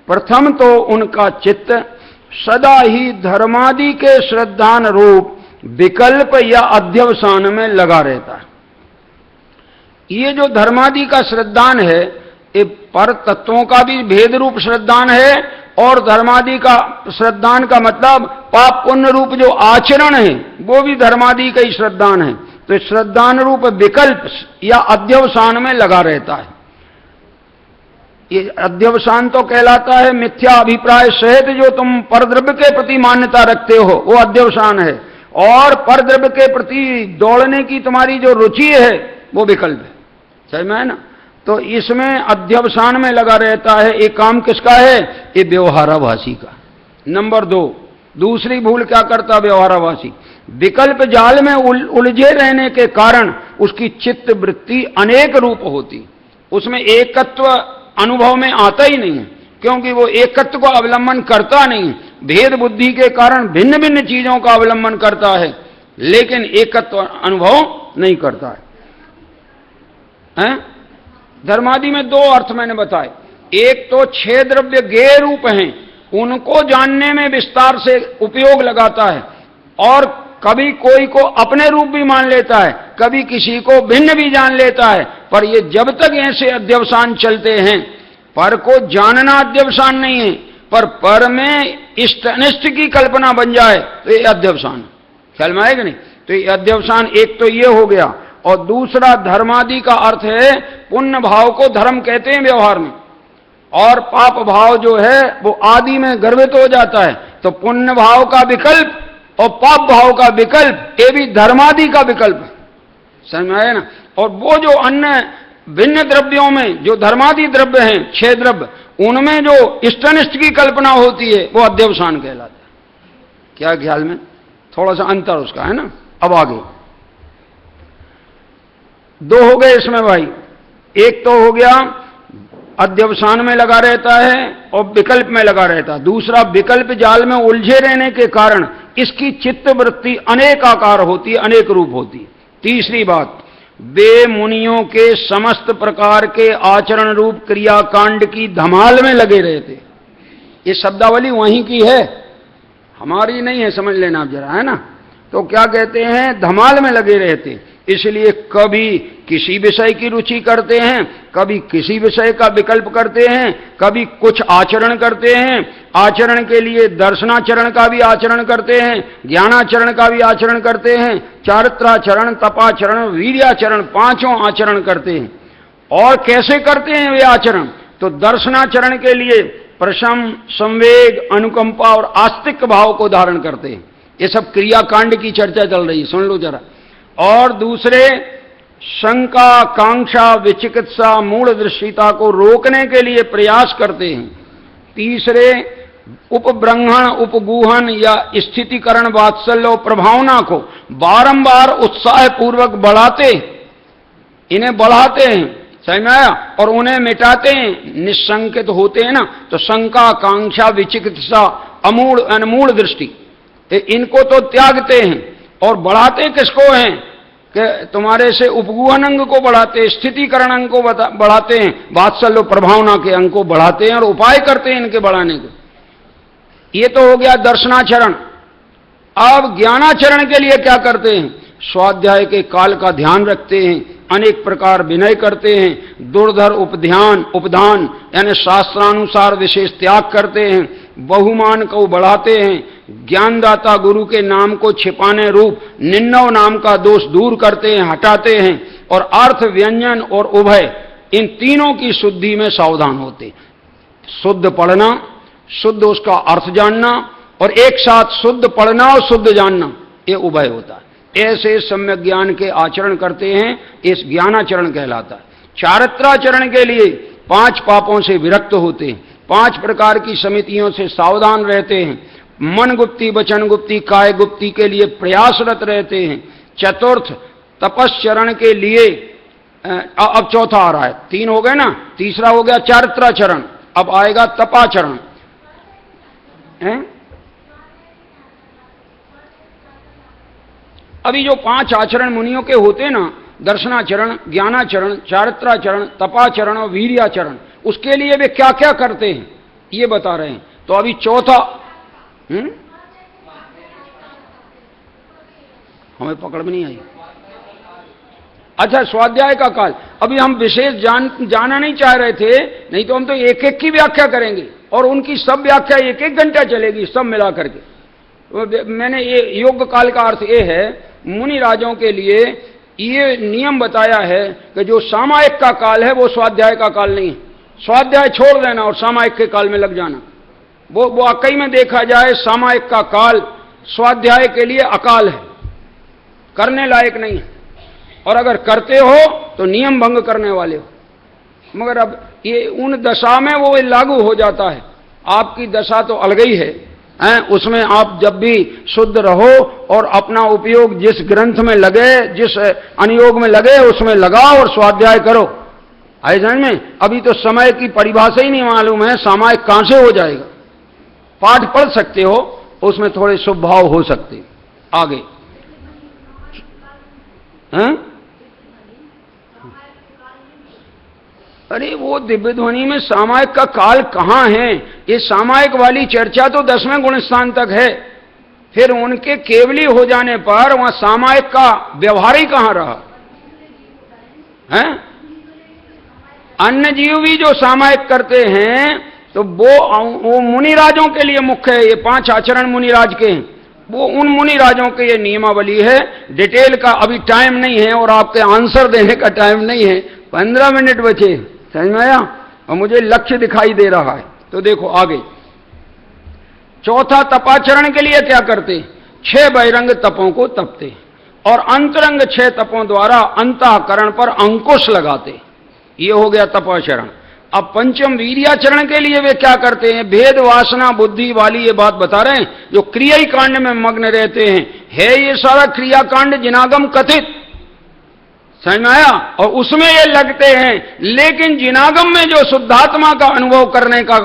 Speaker 1: प्रथम तो उनका चित्त सदा ही धर्मादि के श्रद्धान रूप विकल्प या अध्यवसान में लगा रहता है। ये जो धर्मादि का श्रद्धान है, ये पर तत्वों का भी भेद रूप श्रद्धान है, और धर्मादि का श्रद्धान का मतलब पाप पुण्य रूप जो आचरण है वो भी धर्मादि का ही श्रद्धान है। तो श्रद्धान रूप विकल्प या अध्यवसान में लगा रहता है। ये अध्यवसान तो कहलाता है मिथ्या अभिप्राय सहित जो तुम परद्रव्य के प्रति मान्यता रखते हो, वो अध्यवसान है। और परद्रव्य के प्रति दौड़ने की तुम्हारी जो रुचि है वो विकल्प है। सही में है ना? तो इसमें अध्यवसान में लगा रहता है। एक काम किसका है? ये व्यवहाराभासी का। नंबर 2, दूसरी भूल क्या करता व्यवहाराभासी? विकल्प जाल में उलझे रहने के कारण उसकी चित्त वृत्ति अनेक रूप होती, उसमें एकत्व अनुभव में आता ही नहीं है, क्योंकि वो एकत्व को अवलंबन करता नहीं। भेद बुद्धि के कारण भिन्न भिन्न चीजों का अवलंबन करता है, लेकिन एकत्व अनुभव नहीं करता है। धर्मादि में 2 अर्थ मैंने बताए। एक तो 6 द्रव्य गेय रूप हैं, उनको जानने में विस्तार से उपयोग लगाता है, और कभी कोई को अपने रूप भी मान लेता है, कभी किसी को भिन्न भी जान लेता है। पर ये जब तक ऐसे अध्यवसान चलते हैं, पर को जानना अध्यवसान नहीं है, पर में इष्ट अनिष्ट की कल्पना बन जाए तो ये अध्यवसान। ख्याल में आएगा नहीं? तो ये अध्यवसान एक तो ये हो गया। और दूसरा धर्मादि का अर्थ है पुण्य भाव को धर्म कहते हैं व्यवहार में, और पाप भाव जो है वो आदि में गर्भित हो जाता है। तो पुण्य भाव का विकल्प और पाप भाव का विकल्प, ये भी धर्मादि का विकल्प है। समझ में आया ना? और वो जो अन्य भिन्न द्रव्यों में जो धर्मादि द्रव्य हैं, 6 द्रव्य, उनमें जो इष्टनिष्ट की कल्पना होती है वो अध्यवसान कहलाता है। क्या ख्याल में? थोड़ा सा अंतर उसका है ना। अब आगे 2 हो गए इसमें भाई। एक तो हो गया अध्यवसान में लगा रहता है और विकल्प में लगा रहता है। दूसरा विकल्प जाल में उलझे रहने के कारण इसकी चित्त वृत्ति अनेक आकार होती है, अनेक रूप होती है। तीसरी बात, वे मुनियों के समस्त प्रकार के आचरण रूप क्रियाकांड की धमाल में लगे रहते। ये शब्दावली वहीं की है, हमारी नहीं है, समझ लेना आप जरा, है ना। तो क्या कहते हैं? धमाल में लगे रहते। इसलिए कभी किसी विषय की रुचि करते हैं, कभी किसी विषय का विकल्प करते हैं, कभी कुछ आचरण करते हैं। आचरण के लिए दर्शनाचरण का भी आचरण करते हैं, ज्ञानाचरण का भी आचरण करते हैं, चारित्राचरण, तपाचरण, वीर्याचरण, 5 आचरण करते हैं। और कैसे करते हैं वे आचरण? तो दर्शनाचरण के लिए प्रशम, संवेग, अनुकंपा और आस्तिक भाव को धारण करते हैं। ये सब क्रियाकांड की चर्चा चल रही है, सुन लो जरा। और दूसरे शंका, कांक्षा, विचिकित्सा, मूढ़ दृष्टिता को रोकने के लिए प्रयास करते हैं। तीसरे उपब्रंहण, उपगूहन या स्थितिकरण, वात्सल्य और प्रभावना को बारंबार उत्साह पूर्वक बढ़ाते, इन्हें बढ़ाते हैं, समझ में आया, और उन्हें मिटाते हैं। निशंकित होते हैं ना, तो शंका, कांक्षा, विचिकित्सा, अमूढ़ अनमूढ़ दृष्टि, इनको तो त्यागते हैं। और बढ़ाते किसको हैं? कि तुम्हारे से उपगूहन अंग को बढ़ाते, स्थितिकरण अंग को बढ़ाते हैं, वात्सल्य प्रभावना के अंग को बढ़ाते हैं और उपाय करते हैं इनके बढ़ाने के। ये तो हो गया दर्शनाचरण। अब ज्ञानाचरण के लिए क्या करते हैं? स्वाध्याय के काल का ध्यान रखते हैं, अनेक प्रकार विनय करते हैं, दुर्धर उपदान यानी शास्त्रानुसार विशेष त्याग करते हैं, बहुमान को बढ़ाते हैं, ज्ञानदाता गुरु के नाम को छिपाने रूप निन्नव नाम का दोष दूर करते हैं, हटाते हैं, और अर्थ, व्यंजन और उभय, इन तीनों की शुद्धि में सावधान होते हैं। शुद्ध पढ़ना, शुद्ध उसका अर्थ जानना, और एक साथ शुद्ध पढ़ना और शुद्ध जानना, ये उभय होता है। ऐसे सम्यक ज्ञान के आचरण करते हैं, इस ज्ञानाचरण कहलाता है। चारित्राचरण के लिए 5 पापों से विरक्त होते हैं, 5 प्रकार की समितियों से सावधान रहते हैं, मन गुप्ती, वचन गुप्ती, काय गुप्ती के लिए प्रयासरत रहते हैं। चतुर्थ तपस्चरण के लिए, अब चौथा आ रहा है, 3 हो गए ना, तीसरा हो गया चारित्राचरण, अब आएगा तपाचरण। अभी जो 5 आचरण मुनियों के होते हैं ना, दर्शनाचरण, ज्ञानाचरण, चारित्राचरण, तपाचरण और वीर्याचरण, उसके लिए वे क्या क्या करते हैं ये बता रहे हैं। तो अभी चौथा, हमें पकड़ में नहीं आई। अच्छा, स्वाध्याय का काल, अभी हम विशेष जाना नहीं चाह रहे थे, नहीं तो हम तो एक एक की व्याख्या करेंगे और उनकी सब व्याख्या 1-1 घंटा चलेगी, सब मिला करके। मैंने ये योग काल का अर्थ ये है, मुनि राजों के लिए ये नियम बताया है कि जो सामायिक का काल है वो स्वाध्याय का काल नहीं है। स्वाध्याय छोड़ देना और सामायिक के काल में लग जाना। वो वाकई में देखा जाए सामायिक का काल स्वाध्याय के लिए अकाल है, करने लायक नहीं है, और अगर करते हो तो नियम भंग करने वाले हो। मगर अब ये उन दशा में वो लागू हो जाता है, आपकी दशा तो अलग ही है, उसमें आप जब भी शुद्ध रहो और अपना उपयोग जिस ग्रंथ में लगे, जिस अनुयोग में लगे उसमें लगाओ और स्वाध्याय करो। आए समझ में? अभी तो समय की परिभाषा ही नहीं मालूम है, सामायिक कहां से हो जाएगा। पाठ पढ़ सकते हो, उसमें थोड़े शुभ भाव हो सकते। आगे हैं? अरे वो दिव्य ध्वनि में सामायिक का काल कहां है? ये सामायिक वाली चर्चा तो 10वें गुण स्थान तक है, फिर उनके केवली हो जाने पर वहां सामायिक का व्यवहार ही कहां रहा है? अन्य जीव भी जो सामायिक करते हैं तो वो मुनिराजों के लिए मुख्य है। ये 5 आचरण मुनिराज के हैं, वो उन मुनिराजों के ये नियमावली है। डिटेल का अभी टाइम नहीं है और आपके आंसर देने का टाइम नहीं है, 15 मिनट बचे, समझ में आया? और मुझे लक्ष्य दिखाई दे रहा है। तो देखो आगे, चौथा तपाचरण के लिए क्या करते? 6 बहिरंग तपों को तपते और अंतरंग 6 तपों द्वारा अंतःकरण पर अंकुश लगाते। ये हो गया तपाचरण। अब पंचम वीर्याचरण के लिए वे क्या करते हैं? भेद वासना बुद्धि वाली ये बात बता रहे हैं, जो क्रिया कांड में मग्न रहते हैं। है ये सारा क्रियाकांड जिनागम कथित, समझ में आया? और उसमें ये लगते हैं, लेकिन जिनागम में जो शुद्धात्मा का अनुभव करने का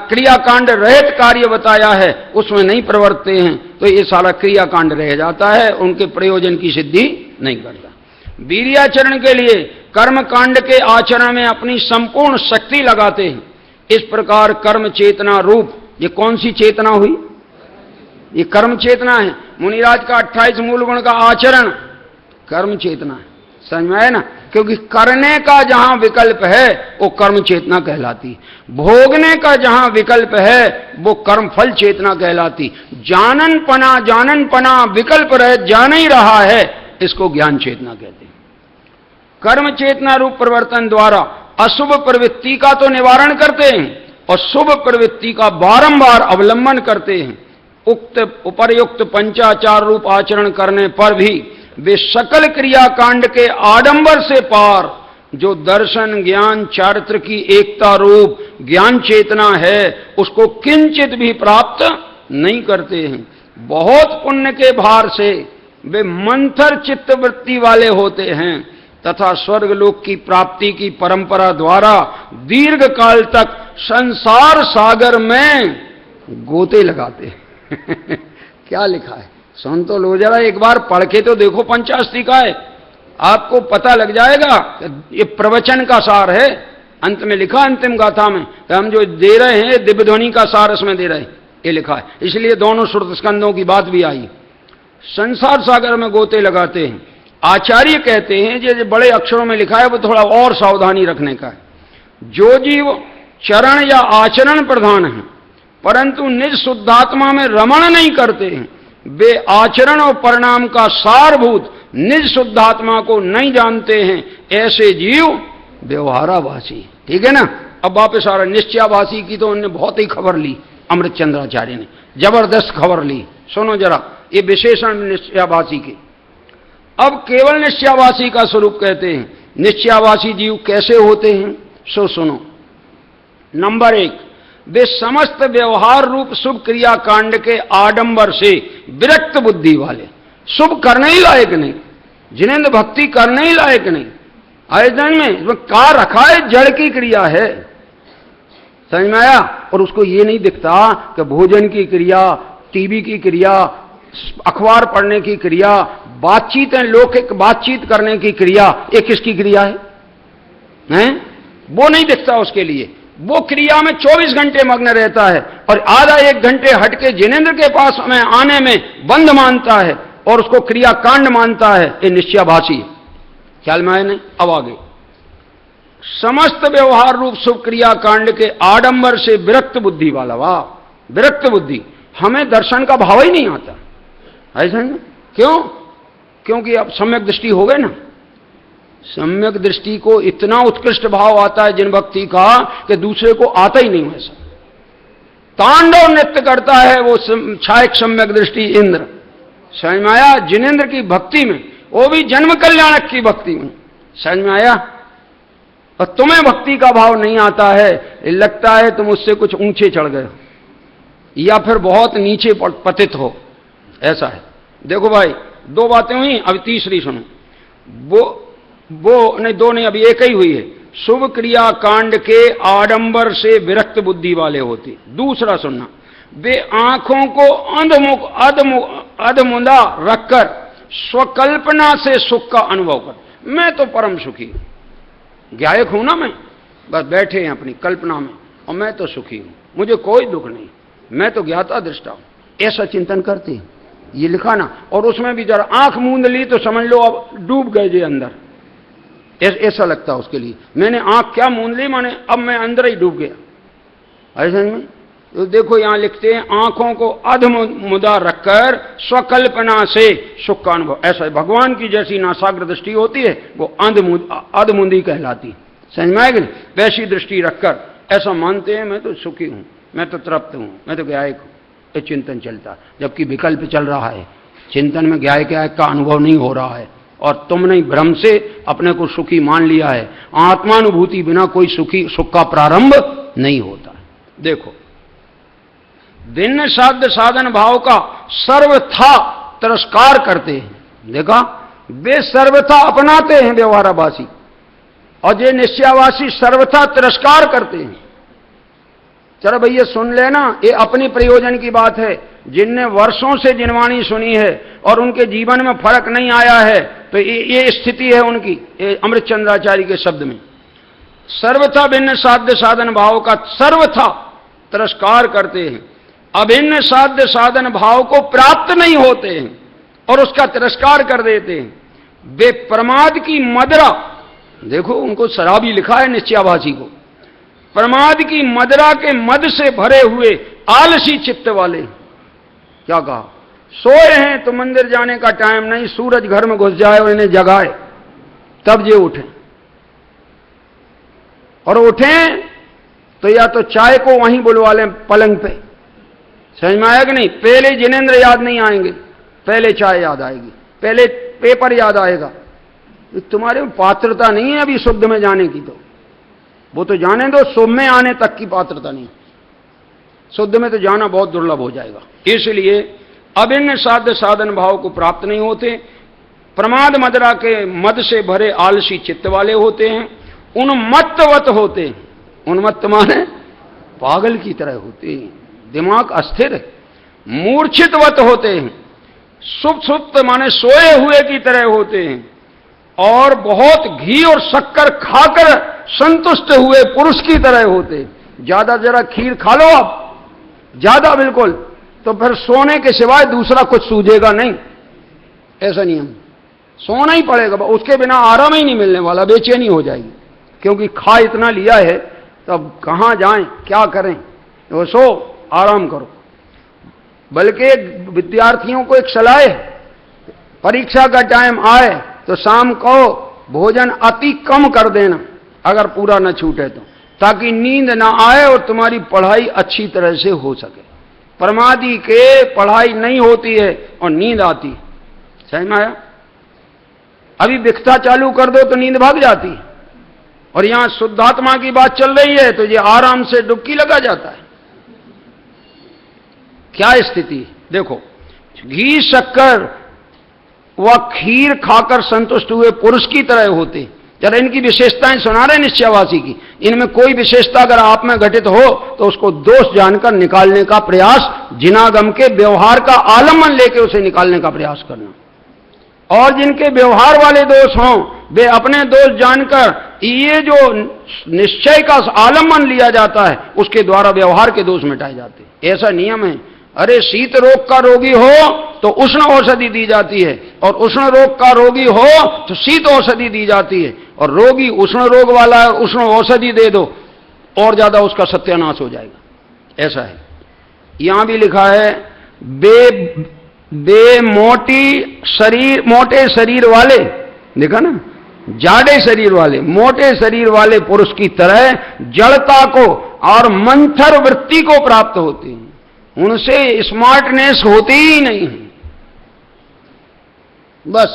Speaker 1: क्रियाकांड रहित कार्य बताया है उसमें नहीं प्रवर्तते हैं, तो ये सारा क्रियाकांड रह जाता है, उनके प्रयोजन की सिद्धि नहीं करता। वीर्याचरण के लिए कर्म कांड के आचरण में अपनी संपूर्ण शक्ति लगाते हैं। इस प्रकार कर्म चेतना रूप, ये कौन सी चेतना हुई? ये कर्म चेतना है। मुनिराज का 28 मूल गुण का आचरण कर्म चेतना है, समझ में आया ना? क्योंकि करने का जहां विकल्प है वो कर्म चेतना कहलाती, भोगने का जहां विकल्प है वो कर्म फल चेतना कहलाती। जाननपना विकल्प रह जान ही रहा है, इसको ज्ञान चेतना कहते हैं। कर्म चेतना रूप परिवर्तन द्वारा अशुभ प्रवृत्ति का तो निवारण करते हैं और शुभ प्रवृत्ति का बारंबार अवलंबन करते हैं। उपर्युक्त पंचाचार रूप आचरण करने पर भी वे सकल क्रियाकांड के आडंबर से पार जो दर्शन ज्ञान चारित्र की एकता रूप ज्ञान चेतना है उसको किंचित भी प्राप्त नहीं करते हैं। बहुत पुण्य के भार से वे मंथर चित्तवृत्ति वाले होते हैं तथा स्वर्गलोक की प्राप्ति की परंपरा द्वारा दीर्घ काल तक संसार सागर में गोते लगाते हैं। क्या लिखा है? सुन तो लो जरा, एक बार पढ़ के तो देखो पंचास्तिका है, आपको पता लग जाएगा। ये प्रवचन का सार है, अंत में लिखा अंतिम गाथा में, तो हम जो दे रहे हैं दिव्य ध्वनि का सार इसमें दे रहे हैं, ये लिखा है। इसलिए दोनों श्रुत स्कंदों की बात भी आई। संसार सागर में गोते लगाते हैं। आचार्य कहते हैं जो बड़े अक्षरों में लिखा है वो थोड़ा और सावधानी रखने का है। जो जीव चरण या आचरण प्रधान है परंतु निज शुद्धात्मा में रमण नहीं करते हैं, वे आचरण और परिणाम का सारभूत निज शुद्धात्मा को नहीं जानते हैं, ऐसे जीव व्यवहाराभासी। ठीक है ना? अब वापस आ रहा, निश्चयाभासी की तो उन्होंने बहुत ही खबर ली, अमृत चंद्राचार्य ने जबरदस्त खबर ली। सुनो जरा, ये विशेषण निश्चयाभासी के। अब केवल निश्चयाभासी का स्वरूप कहते हैं। निश्चयाभासी जीव कैसे होते हैं सो सुनो। नंबर 1, वे समस्त व्यवहार रूप शुभ क्रिया कांड के आडंबर से विरक्त बुद्धि वाले, शुभ करने ही लायक नहीं, जिन्हें भक्ति करने ही लायक नहीं। आयोजन में का रखा है, जड़ की क्रिया है, समझ में आया? और उसको ये नहीं दिखता कि भोजन की क्रिया, टीवी की क्रिया, अखबार पढ़ने की क्रिया, बातचीत है, लौकिक बातचीत करने की क्रिया, ये किसकी क्रिया है? वो नहीं दिखता उसके लिए। वो क्रिया में 24 घंटे मग्न रहता है और आधा 1 घंटे हटके जिनेंद्र के पास में आने में बंद मानता है और उसको क्रिया कांड मानता है। ये निश्चयाभासी है। ख्याल में आए नहीं? अब आगे, समस्त व्यवहार रूप शुभ क्रिया कांड के आडंबर से विरक्त बुद्धि वाला। वाह, विरक्त बुद्धि। हमें दर्शन का भाव ही नहीं आता, ऐसा नहीं? क्यों? क्योंकि अब सम्यक दृष्टि हो गए ना, सम्यक दृष्टि को इतना उत्कृष्ट भाव आता है जिन भक्ति का कि दूसरे को आता ही नहीं वैसा। तांडव नृत्य करता है वो छायक सम्यक दृष्टि इंद्र। समझ में आया? जिनेंद्र की भक्ति में, वो भी जन्म कल्याणक की भक्ति में। समझ में आया? और तुम्हें भक्ति का भाव नहीं आता है, लगता है तुम उससे कुछ ऊंचे चढ़ गए हो या फिर बहुत नीचे पतित हो, ऐसा है। देखो भाई, दो बातें हुई, अब तीसरी सुनो। वो नहीं, दो नहीं, अभी एक ही हुई है। शुभ क्रिया कांड के आडंबर से विरक्त बुद्धि वाले होते। दूसरा सुनना, वे आंखों को अधमुंदा रखकर स्वकल्पना से सुख का अनुभव कर। मैं तो परम सुखी हूं, गायक हूं ना मैं, बस बैठे हैं अपनी कल्पना में और मैं तो सुखी हूं, मुझे कोई दुख नहीं, मैं तो ज्ञाता दृष्टा हूं, ऐसा चिंतन करते हैं। ये लिखा ना। और उसमें भी जरा आंख मूंद ली तो समझ लो अब डूब गए जे अंदर, ऐसा लगता है उसके लिए। मैंने आंख क्या मूंद ली, माने अब मैं अंदर ही डूब गया। ऐसे में तो देखो यहां लिखते हैं, आंखों को अधमुदा रखकर स्वकल्पना से सुख का अनुभव। ऐसा भगवान की जैसी नासाग्र दृष्टि होती है वो अधमुंदी कहलाती। समझ में आएगी? वैसी दृष्टि रखकर ऐसा मानते हैं, मैं तो सुखी हूं, मैं तो तृप्त हूं, मैं तो गायक हूं, ये चिंतन चलता। जबकि विकल्प चल रहा है, चिंतन में गायक का अनुभव नहीं हो रहा है और तुमने भ्रम से अपने को सुखी मान लिया है। आत्मानुभूति बिना कोई सुख का प्रारंभ नहीं होता। देखो, भिन्न साध्य साधन भाव का सर्वथा तिरस्कार करते हैं। देखा, वे सर्वथा अपनाते हैं व्यवहाराभासी, और ये निश्चयावासी सर्वथा तिरस्कार करते हैं। चलो भैया सुन लेना, ये अपनी प्रयोजन की बात है। जिनने वर्षों से जिनवाणी सुनी है और उनके जीवन में फर्क नहीं आया है, तो ये स्थिति है उनकी। अमृत चंद्राचार्य के शब्द में, सर्वथा भिन्न साध्य साधन भाव का सर्वथा तिरस्कार करते हैं, अभिन्न साध्य साधन भाव को प्राप्त नहीं होते हैं और उसका तिरस्कार कर देते हैं। वे प्रमाद की मदिरा, देखो उनको शराबी लिखा है निश्चयाभासी को, प्रमाद की मदिरा के मद से भरे हुए आलसी चित्त वाले। क्या कहा? सोए हैं तो मंदिर जाने का टाइम नहीं, सूरज घर में घुस जाए और इन्हें जगाए तब ये उठे, और उठे तो या तो चाय को वहीं बुलवा लें पलंग पे। समझ में आया कि नहीं? पहले जिनेंद्र याद नहीं आएंगे, पहले चाय याद आएगी, पहले पेपर याद आएगा। तुम्हारे पात्रता नहीं है अभी शुद्ध में जाने की, तो वो तो जाने दो, शुभ में आने तक की पात्रता नहीं, शुद्ध में तो जाना बहुत दुर्लभ हो जाएगा। इसलिए अभिन्न साध्य साधन भाव को प्राप्त नहीं होते, प्रमाद मदिरा के मद से भरे आलसी चित्त वाले होते हैं, उन्मत्तवत होते हैं। उन्मत्त माने पागल की तरह होते हैं, दिमाग अस्थिर है, मूर्छितवत होते हैं, सुप्त माने सोए हुए की तरह होते हैं, और बहुत घी और शक्कर खाकर संतुष्ट हुए पुरुष की तरह होते हैं। ज्यादा जरा खीर खा लो आप, ज्यादा बिल्कुल, तो फिर सोने के सिवाय दूसरा कुछ सूझेगा नहीं, ऐसा नियम। सोना ही पड़ेगा, उसके बिना आराम ही नहीं मिलने वाला, बेचैनी हो जाएगी, क्योंकि खा इतना लिया है, तब कहां जाएं, क्या करें, तो सो आराम करो। बल्कि विद्यार्थियों को एक सलाह है, परीक्षा का टाइम आए तो शाम को भोजन अति कम कर देना, अगर पूरा न छूटे तो, ताकि नींद ना आए और तुम्हारी पढ़ाई अच्छी तरह से हो सके। प्रमादी के पढ़ाई नहीं होती है और नींद आती है। समझ में आया? अभी बिखता चालू कर दो तो नींद भाग जाती है, और यहां शुद्धात्मा की बात चल रही है तो ये आराम से डुबकी लगा जाता है। क्या स्थिति है? देखो, घी शक्कर व खीर खाकर संतुष्ट हुए पुरुष की तरह होते। जरा इनकी विशेषताएं सुना रहे निश्चयवासी की। इनमें कोई विशेषता अगर आप में घटित हो तो उसको दोष जानकर निकालने का प्रयास, जिनागम के व्यवहार का आलम्बन लेके उसे निकालने का प्रयास करना। और जिनके व्यवहार वाले दोष हों, वे अपने दोष जानकर ये जो निश्चय का आलम्बन लिया जाता है उसके द्वारा व्यवहार के दोष मिटाए जाते हैं। ऐसा नियम है। अरे शीत रोग का रोगी हो तो उष्ण औषधि दी जाती है, और उष्ण रोग का रोगी हो तो शीत औषधि दी जाती है, और रोगी उष्ण रोग वाला है, उष्ण औषधि दे दो और ज्यादा उसका सत्यानाश हो जाएगा। ऐसा है। यहां भी लिखा है, मोटे शरीर वाले, देखा ना, जाड़े शरीर वाले, मोटे शरीर वाले पुरुष की तरह जड़ता को और मंथर वृत्ति को प्राप्त होते हैं। उनसे स्मार्टनेस होती ही नहीं है। बस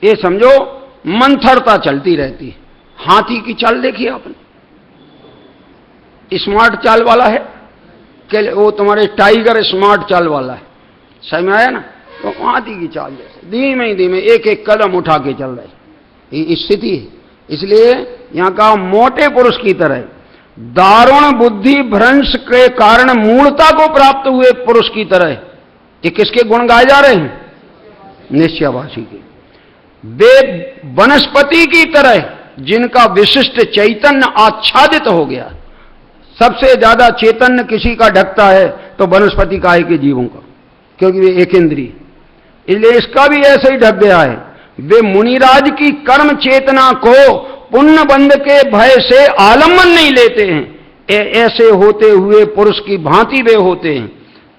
Speaker 1: ये समझो मंथरता चलती रहती है। हाथी की चाल देखिए आपने, स्मार्ट चाल वाला है कि वो तुम्हारे टाइगर स्मार्ट चाल वाला है, समझ में आया ना? तो हाथी की चाल जैसे धीमे धीमे एक एक कदम उठा के चल रही स्थिति है। इसलिए यहां का मोटे पुरुष की तरह दारुण बुद्धि भ्रंश के कारण मूलता को प्राप्त हुए पुरुष की तरह ये किसके गुण गाए जा रहे हैं? निश्चयवासी के। वे वनस्पति की तरह जिनका विशिष्ट चैतन्य आच्छादित हो गया। सबसे ज्यादा चैतन्य किसी का ढकता है तो वनस्पति काय के जीवों का, क्योंकि वे एक इंद्रिय, इसलिए इसका भी ऐसे ही ढक गया है। वे मुनिराज की कर्म चेतना को पुण्य बंध के भय से आलम्बन नहीं लेते हैं। ऐसे होते हुए पुरुष की भांति वे होते हैं।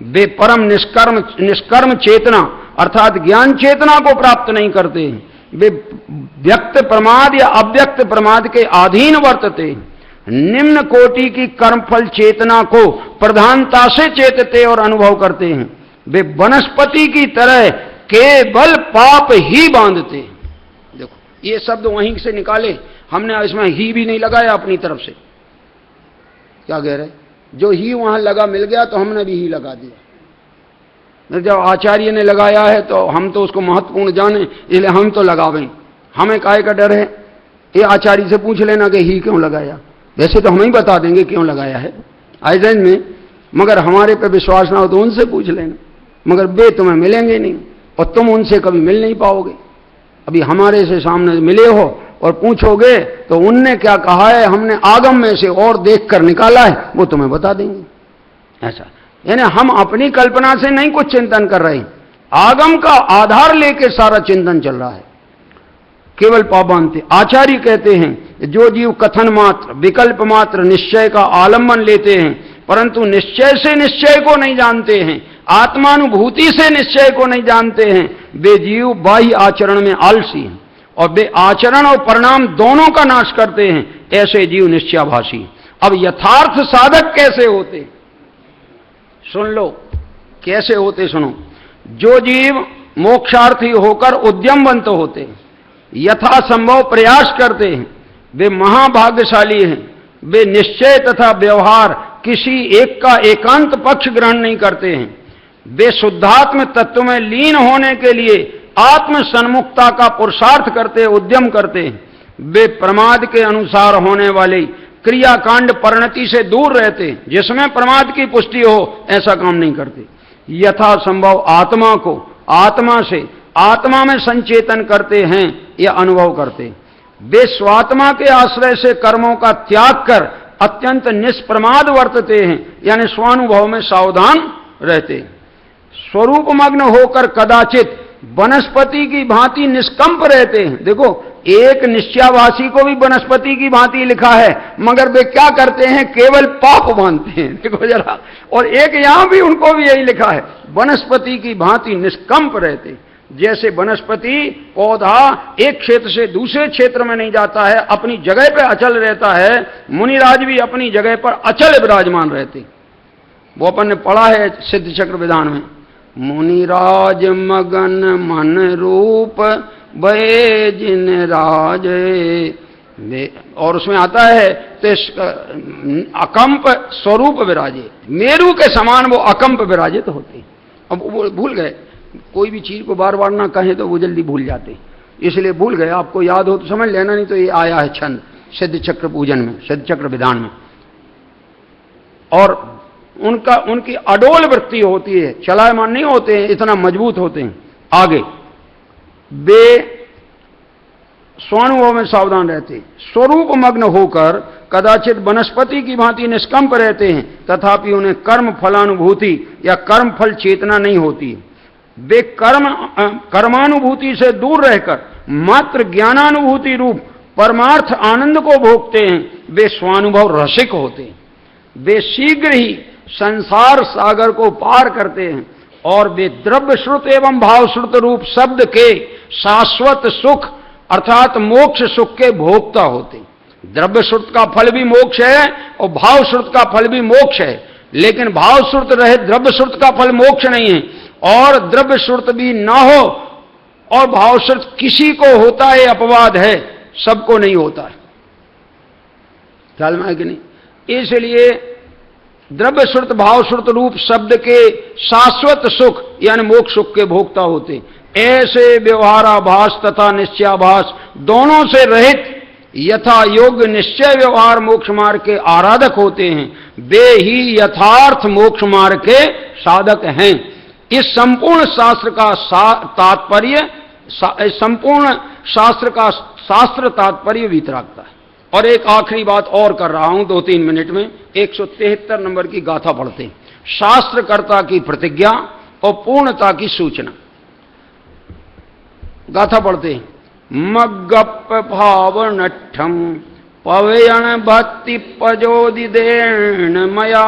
Speaker 1: वे परम निष्कर्म चेतना अर्थात ज्ञान चेतना को प्राप्त नहीं करते हैं। वे व्यक्त प्रमाद या अव्यक्त प्रमाद के अधीन वर्तते हैं। निम्न कोटि की कर्मफल चेतना को प्रधानता से चेतते और अनुभव करते हैं। वे वनस्पति की तरह केवल पाप ही बांधते हैं। देखो ये शब्द वहीं से निकाले हमने, इसमें ही भी नहीं लगाया अपनी तरफ से। क्या कह रहे? जो ही वहां लगा मिल गया तो हमने भी ही लगा दिया। जब आचार्य ने लगाया है तो हम तो उसको महत्वपूर्ण जाने, इसलिए हम तो लगावें। हमें काहे का डर है? ये आचार्य से पूछ लेना कि ही क्यों लगाया। वैसे तो हम ही बता देंगे क्यों लगाया है आइजन में, मगर हमारे पे विश्वास ना हो तो उनसे पूछ लेना। मगर वे तुम्हें मिलेंगे नहीं और तुम उनसे कभी मिल नहीं पाओगे। अभी हमारे से सामने मिले हो और पूछोगे तो उनने क्या कहा है, हमने आगम में से और देखकर निकाला है, वो तुम्हें बता देंगे। ऐसा यानी हम अपनी कल्पना से नहीं कुछ चिंतन कर रहे, आगम का आधार लेके सारा चिंतन चल रहा है। केवल पाबांते आचार्य कहते हैं जो जीव कथन मात्र विकल्प मात्र निश्चय का आलम्बन लेते हैं परंतु निश्चय से निश्चय को नहीं जानते हैं, आत्मानुभूति से निश्चय को नहीं जानते हैं, वे जीव बाह्य आचरण में आलसी हैं और वे आचरण और परिणाम दोनों का नाश करते हैं। ऐसे जीव निश्चयाभासी। अब यथार्थ साधक कैसे होते सुन लो, कैसे होते सुनो। जो जीव मोक्षार्थी होकर उद्यमवंत होते हैं, यथासंभव प्रयास करते हैं, वे महाभाग्यशाली हैं। वे निश्चय तथा व्यवहार किसी एक का एकांत पक्ष ग्रहण नहीं करते हैं। वे शुद्धात्म तत्व में लीन होने के लिए आत्म सन्मुखता का पुरुषार्थ करते उद्यम करते हैं। वे प्रमाद के अनुसार होने वाली क्रियाकांड परिणति से दूर रहते हैं। जिसमें प्रमाद की पुष्टि हो ऐसा काम नहीं करते। यथासंभव आत्मा को आत्मा से आत्मा में संचेतन करते हैं या अनुभव करते हैं। वे स्वात्मा के आश्रय से कर्मों का त्याग कर अत्यंत निष्प्रमाद वर्तते हैं, यानी स्वानुभव में सावधान रहते हैं। स्वरूप मग्न होकर कदाचित वनस्पति की भांति निष्कंप रहते हैं। देखो एक निश्चयाभासी को भी वनस्पति की भांति लिखा है, मगर वे क्या करते हैं? केवल पाप मानते हैं। देखो जरा, और एक यहां भी उनको भी यही लिखा है, वनस्पति की भांति निष्कंप रहते। जैसे वनस्पति पौधा एक क्षेत्र से दूसरे क्षेत्र में नहीं जाता है, अपनी जगह पर अचल रहता है, मुनिराज भी अपनी जगह पर अचल विराजमान रहते। वो अपन ने पढ़ा है सिद्ध चक्र विधान में, मुनिराज मगन मन रूप भये जिन राज, और उसमें आता है तो अकंप स्वरूप विराजे, मेरू के समान वो अकंप विराजित होते। अब वो भूल गए, कोई भी चीज को बार बार ना कहें तो वो जल्दी भूल जाते, इसलिए भूल गए। आपको याद हो तो समझ लेना, नहीं तो ये आया है छंद सिद्ध चक्र पूजन में, सिद्ध चक्र विधान में। और उनकी अडोल वृत्ति होती है, चलायमान नहीं होते हैं, इतना मजबूत होते हैं। आगे वे स्वानुभव में सावधान रहते, स्वरूप मग्न होकर कदाचित वनस्पति की भांति निष्कंप रहते हैं, तथापि उन्हें कर्म फलानुभूति या कर्म फल चेतना नहीं होती। वे कर्मानुभूति से दूर रहकर मात्र ज्ञानानुभूति रूप परमार्थ आनंद को भोगते हैं। वे स्वानुभव रसिक होते हैं। वे शीघ्र ही संसार सागर को पार करते हैं और वे द्रव्य श्रुत एवं भाव श्रुत रूप शब्द के शाश्वत सुख अर्थात मोक्ष सुख के भोक्ता होते। द्रव्य श्रुत का फल भी मोक्ष है और भाव श्रुत का फल भी मोक्ष है, लेकिन भाव श्रुत रहे द्रव्य श्रुत का फल मोक्ष नहीं है। और द्रव्य श्रुत भी ना हो और भाव श्रुत किसी को होता है अपवाद है, सबको नहीं होता है। ख्याल में है कि नहीं? इसलिए द्रव्य श्रुत भाव श्रुत रूप शब्द के शाश्वत सुख यानी मोक्ष सुख के भोक्ता होते। ऐसे व्यवहाराभास तथा निश्चयाभास दोनों से रहित यथा योग्य निश्चय व्यवहार मोक्ष मार्ग के आराधक होते हैं, वे ही यथार्थ मोक्ष मार्ग के साधक हैं। इस संपूर्ण शास्त्र का तात्पर्य संपूर्ण शास्त्र का शास्त्र तात्पर्य वितरागता है। और एक आखिरी बात और कर रहा हूं 2-3 मिनट में। 173 नंबर की गाथा पढ़ते हैं। शास्त्रकर्ता की प्रतिज्ञा और पूर्णता की सूचना। गाथा पढ़ते हैं। मग्गप भाव नठम पवयन भक्ति पजोदिदेन मया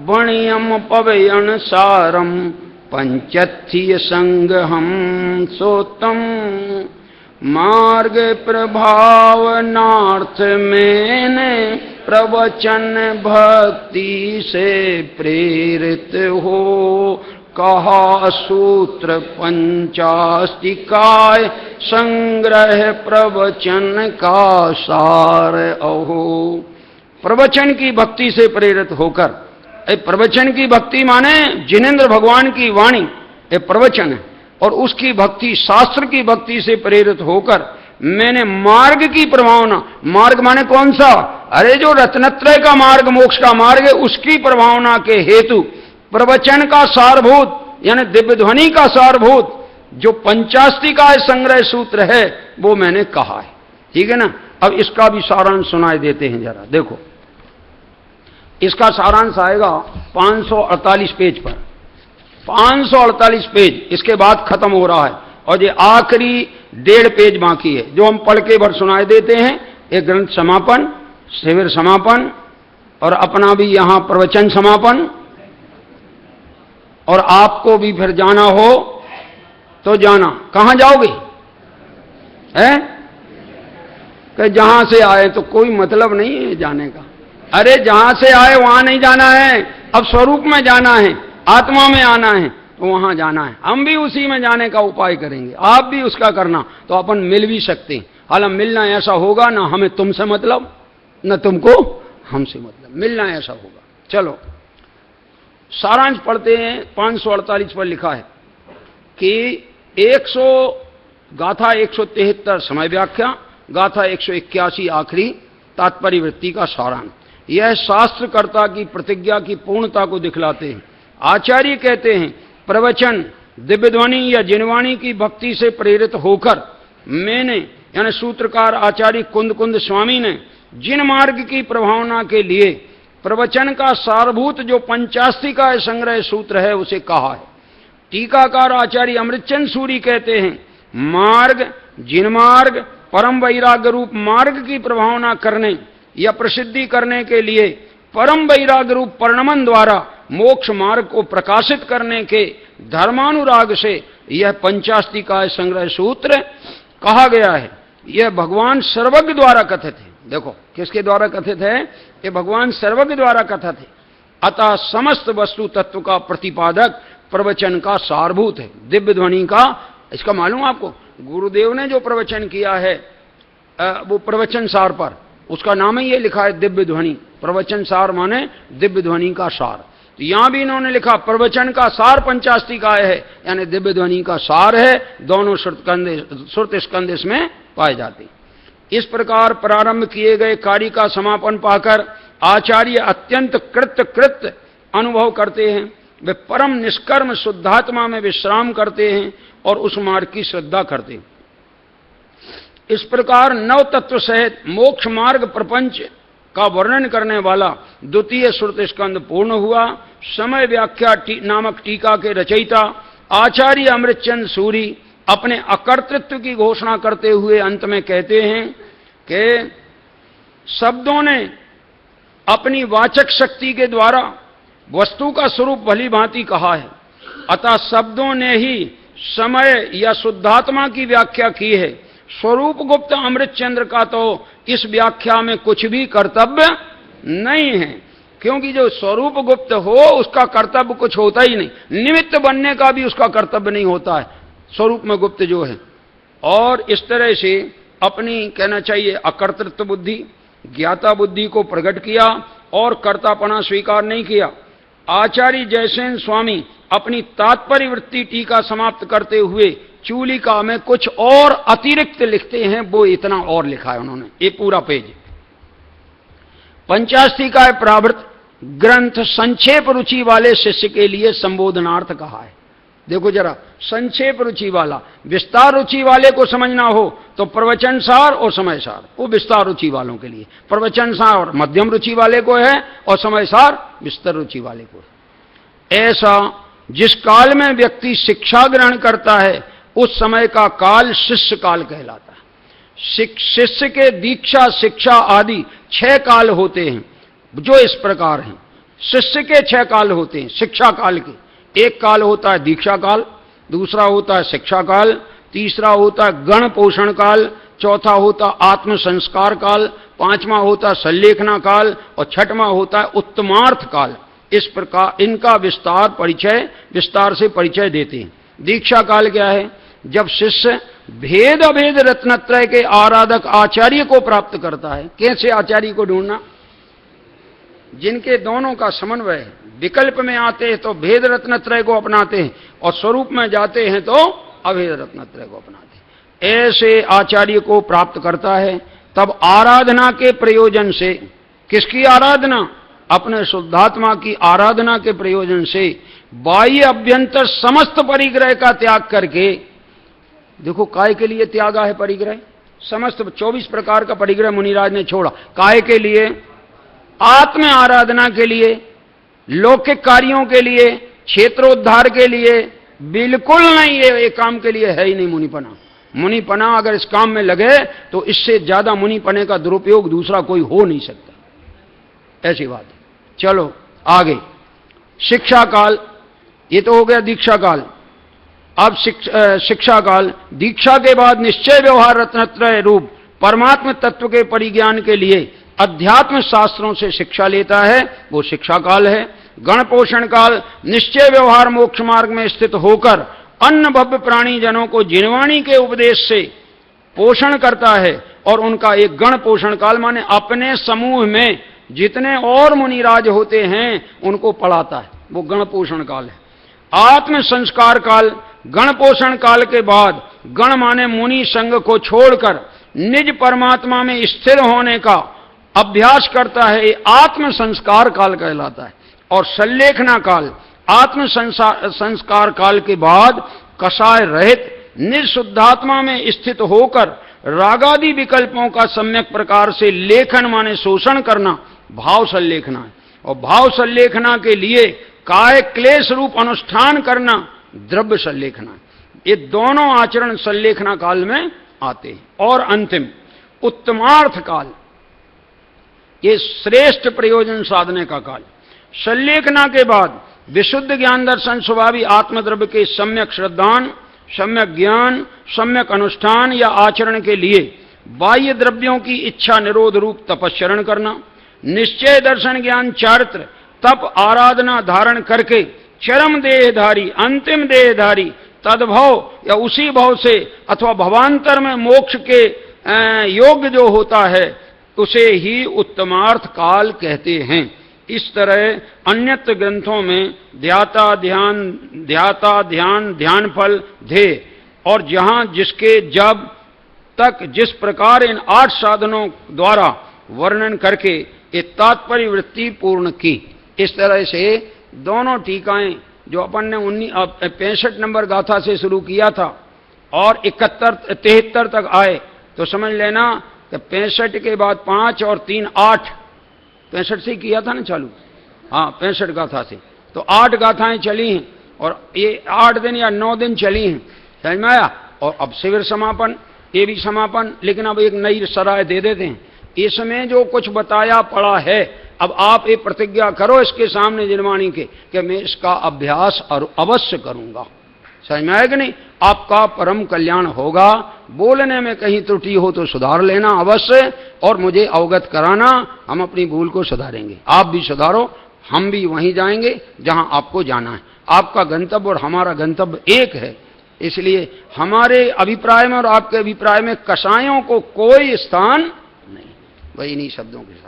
Speaker 1: वणियम पवयन सारम पंचथ्य संगहम सोतम मार्ग प्रभावनार्थ मैंने प्रवचन भक्ति से प्रेरित हो कहा सूत्र पंचास्तिकाय संग्रह प्रवचन का सार अहो। प्रवचन की भक्ति से प्रेरित होकर, प्रवचन की भक्ति माने जिनेंद्र भगवान की वाणी ये प्रवचन है, और उसकी भक्ति शास्त्र की भक्ति से प्रेरित होकर मैंने मार्ग की प्रभावना, मार्ग माने कौन सा? अरे जो रत्नत्रय का मार्ग मोक्ष का मार्ग है उसकी प्रभावना के हेतु प्रवचन का सारभूत यानी दिव्य ध्वनि का सारभूत जो पंचास्तिकाय संग्रह सूत्र है वो मैंने कहा है। ठीक है ना? अब इसका भी सारांश सुनाई देते हैं जरा। देखो इसका सारांश आएगा 548 पेज पर। 548 पेज, इसके बाद खत्म हो रहा है और ये आखिरी 1.5 पेज बाकी है जो हम पढ़ के भर सुनाई देते हैं। एक ग्रंथ समापन, शिविर समापन और अपना भी यहां प्रवचन समापन। और आपको भी फिर जाना हो तो जाना। कहां जाओगे? हैं? कि जहां से आए तो कोई मतलब नहीं है जाने का। अरे जहां से आए वहां नहीं जाना है, अब स्वरूप में जाना है, आत्मा में आना है तो वहां जाना है। हम भी उसी में जाने का उपाय करेंगे, आप भी उसका करना तो अपन मिल भी सकते हैं। हालांकि मिलना ऐसा होगा ना हमें तुमसे मतलब न तुमको हमसे मतलब, मिलना ऐसा होगा। चलो सारांश पढ़ते हैं। 548 पर लिखा है कि गाथा 173 समय व्याख्या, गाथा 181 आखिरी तात्पर्य वृत्ति का सारांश। यह शास्त्रकर्ता की प्रतिज्ञा की पूर्णता को दिखलाते हैं। आचार्य कहते हैं प्रवचन दिव्य ध्वनि या जिनवाणी की भक्ति से प्रेरित होकर मैंने यानी सूत्रकार आचार्य कुंद स्वामी ने जिन मार्ग की प्रभावना के लिए प्रवचन का सारभूत जो पंचास्तिका संग्रह सूत्र है उसे कहा है। टीकाकार आचार्य अमृतचंद सूरी कहते हैं मार्ग जिनमार्ग परम वैराग्य रूप मार्ग की प्रभावना करने या प्रसिद्धि करने के लिए परम वैराग्य रूप परिणमन द्वारा मोक्ष मार्ग को प्रकाशित करने के धर्मानुराग से यह पंचास्तिका संग्रह सूत्र कहा गया है। यह भगवान सर्वज्ञ द्वारा कथित है। देखो किसके द्वारा कथित है? ये भगवान सर्वज्ञ द्वारा कथित है। अतः समस्त वस्तु तत्व का प्रतिपादक प्रवचन का सारभूत है, दिव्य ध्वनि का। इसका मालूम आपको गुरुदेव ने जो प्रवचन किया है वो प्रवचन सार पर, उसका नाम ही ये लिखा है दिव्य ध्वनि। प्रवचन सार माने दिव्य ध्वनि का सार। तो यहां भी इन्होंने लिखा प्रवचन का सार पंचास्तिकाय है यानी दिव्य ध्वनि का सार है। दोनों श्रुत स्कंद इसमें पाए जाते। इस प्रकार प्रारंभ किए गए कार्य का समापन पाकर आचार्य अत्यंत कृत अनुभव करते हैं। वे परम निष्कर्म शुद्धात्मा में विश्राम करते हैं और उस मार्ग की श्रद्धा करते हैं। इस प्रकार नव तत्व सहित मोक्ष मार्ग प्रपंच का वर्णन करने वाला द्वितीय श्रुत स्कंद पूर्ण हुआ। समय व्याख्या नामक टीका के रचयिता आचार्य अमृतचंद सूरी अपने अकर्तृत्व की घोषणा करते हुए अंत में कहते हैं कि शब्दों ने अपनी वाचक शक्ति के द्वारा वस्तु का स्वरूप भली भांति कहा है, अतः शब्दों ने ही समय या शुद्धात्मा की व्याख्या की है। स्वरूप गुप्त अमृतचंद्र का तो इस व्याख्या में कुछ भी कर्तव्य नहीं है, क्योंकि जो स्वरूप गुप्त हो उसका कर्तव्य कुछ होता ही नहीं, निमित्त बनने का भी उसका कर्तव्य नहीं होता है स्वरूप में गुप्त जो है। और इस तरह से अपनी कहना चाहिए अकर्तृत्व बुद्धि, ज्ञाता बुद्धि को प्रकट किया और कर्तापना स्वीकार नहीं किया। आचार्य जयसेन स्वामी अपनी तात्पर्य वृत्ति टीका समाप्त करते हुए चूलिका में कुछ और अतिरिक्त लिखते हैं, वो इतना और लिखा है उन्होंने, ये पूरा पेज। पंचास्तिकाय प्रावृत ग्रंथ संक्षेप रुचि वाले शिष्य के लिए संबोधनार्थ कहा है। देखो जरा, संक्षेप रुचि वाला, विस्तार रुचि वाले को समझना हो तो प्रवचन सार और समय सार, वो विस्तार रुचि वालों के लिए, प्रवचन सार मध्यम रुचि वाले को है और समय सार विस्तार रुचि वाले को है। ऐसा जिस काल में व्यक्ति शिक्षा ग्रहण करता है उस समय का काल शिष्य काल कहलाता है। शिष्य के दीक्षा, शिक्षा आदि 6 काल होते हैं जो इस प्रकार हैं। शिष्य के 6 काल होते हैं शिक्षा काल के। एक काल होता है दीक्षा काल, दूसरा होता है शिक्षा काल, तीसरा होता है गण पोषण काल, चौथा होता आत्म संस्कार काल, पांचवा होता है संलेखना काल और छठवां होता है उत्तमार्थ काल। इस प्रकार इनका विस्तार से परिचय देते हैं। दीक्षा काल क्या है? जब शिष्य भेद अभेद रत्नत्रय के आराधक आचार्य को प्राप्त करता है। कैसे आचार्य को ढूंढना? जिनके दोनों का समन्वय है। विकल्प में आते हैं तो भेद रत्नत्रय को अपनाते हैं और स्वरूप में जाते हैं तो अभेद रत्नत्रय को अपनाते हैं। ऐसे आचार्य को प्राप्त करता है। तब आराधना के प्रयोजन से, किसकी आराधना? अपने शुद्धात्मा की आराधना के प्रयोजन से बाह्य अभ्यंतर समस्त परिग्रह का त्याग करके, देखो काय के लिए त्यागा है परिग्रह? समस्त 24 प्रकार का परिग्रह मुनिराज ने छोड़ा। काय के लिए? आत्म आराधना के लिए, लौकिक कार्यों के लिए, क्षेत्रोद्धार के लिए बिल्कुल नहीं। ये काम के लिए है ही नहीं मुनिपना। मुनिपना अगर इस काम में लगे तो इससे ज्यादा मुनिपने का दुरुपयोग दूसरा कोई हो नहीं सकता। ऐसी बात है। चलो आगे। शिक्षा काल, ये तो हो गया दीक्षा काल। अब शिक्षा काल, दीक्षा के बाद निश्चय व्यवहार रत्नत्रय रूप परमात्म तत्व के परिज्ञान के लिए अध्यात्म शास्त्रों से शिक्षा लेता है, वो शिक्षा काल है। गण पोषण काल, निश्चय व्यवहार मोक्ष मार्ग में स्थित होकर अन्य भव्य प्राणी जनों को जिनवाणी के उपदेश से पोषण करता है और उनका एक गण पोषण काल माने अपने समूह में जितने और मुनिराज होते हैं उनको पढ़ाता है, वो गण पोषण काल है। आत्म संस्कार काल, गण पोषण काल के बाद गण माने मुनि संग को छोड़कर निज परमात्मा में स्थिर होने का अभ्यास करता है, ये आत्म संस्कार काल कहलाता है। और संलेखना काल, आत्म संस्कार काल के बाद कषाय रहित निज शुद्धात्मा में स्थित होकर रागादि विकल्पों का सम्यक प्रकार से लेखन माने शोषण करना भाव संलेखना है। और भाव संलेखना के लिए काय क्लेश रूप अनुष्ठान करना द्रव्य संलेखना है। ये दोनों आचरण संलेखना काल में आते हैं। और अंतिम उत्तमार्थ काल, ये श्रेष्ठ प्रयोजन साधने का काल। संलेखना के बाद विशुद्ध ज्ञान दर्शन स्वभावी आत्मद्रव्य के सम्यक श्रद्धान, सम्यक ज्ञान, सम्यक अनुष्ठान या आचरण के लिए बाह्य द्रव्यों की इच्छा निरोध रूप तपस्चरण करना, निश्चय दर्शन ज्ञान चारित्र तप आराधना धारण करके चरम देहधारी, अंतिम देहधारी तद्भव या उसी भव से अथवा भवांतर में मोक्ष के योग्य जो होता है उसे ही उत्तमार्थ काल कहते हैं। इस तरह अन्यत्र ग्रंथों में ध्याता ध्यान ध्यान फल ध्येय और जहां जिसके जब तक जिस प्रकार इन 8 साधनों द्वारा वर्णन करके ये तात्पर्य वृत्ति पूर्ण की। इस तरह से दोनों टीकाएं जो अपन ने 65 नंबर गाथा से शुरू किया था और 73 तक आए, तो समझ लेना कि 65 के बाद 5 और 3 8, 65 से किया था ना चालू, हाँ 65 गाथा से, तो 8 गाथाएं चली हैं और ये 8 दिन या 9 दिन चली हैं, समझ में आया। और अब शिविर समापन, ये भी समापन, लेकिन अब एक नई सराय दे देते हैं। इसमें जो कुछ बताया पड़ा है, अब आप ये प्रतिज्ञा करो इसके सामने जिनवाणी के कि मैं इसका अभ्यास और अवश्य करूंगा। समझ में आएगा नहीं? आपका परम कल्याण होगा। बोलने में कहीं त्रुटि हो तो सुधार लेना अवश्य और मुझे अवगत कराना, हम अपनी भूल को सुधारेंगे। आप भी सुधारो, हम भी वहीं जाएंगे जहां आपको जाना है। आपका गंतव्य और हमारा गंतव्य एक है, इसलिए हमारे अभिप्राय में और आपके अभिप्राय में कसायों को कोई स्थान नहीं। वही इन्हीं शब्दों के साथ।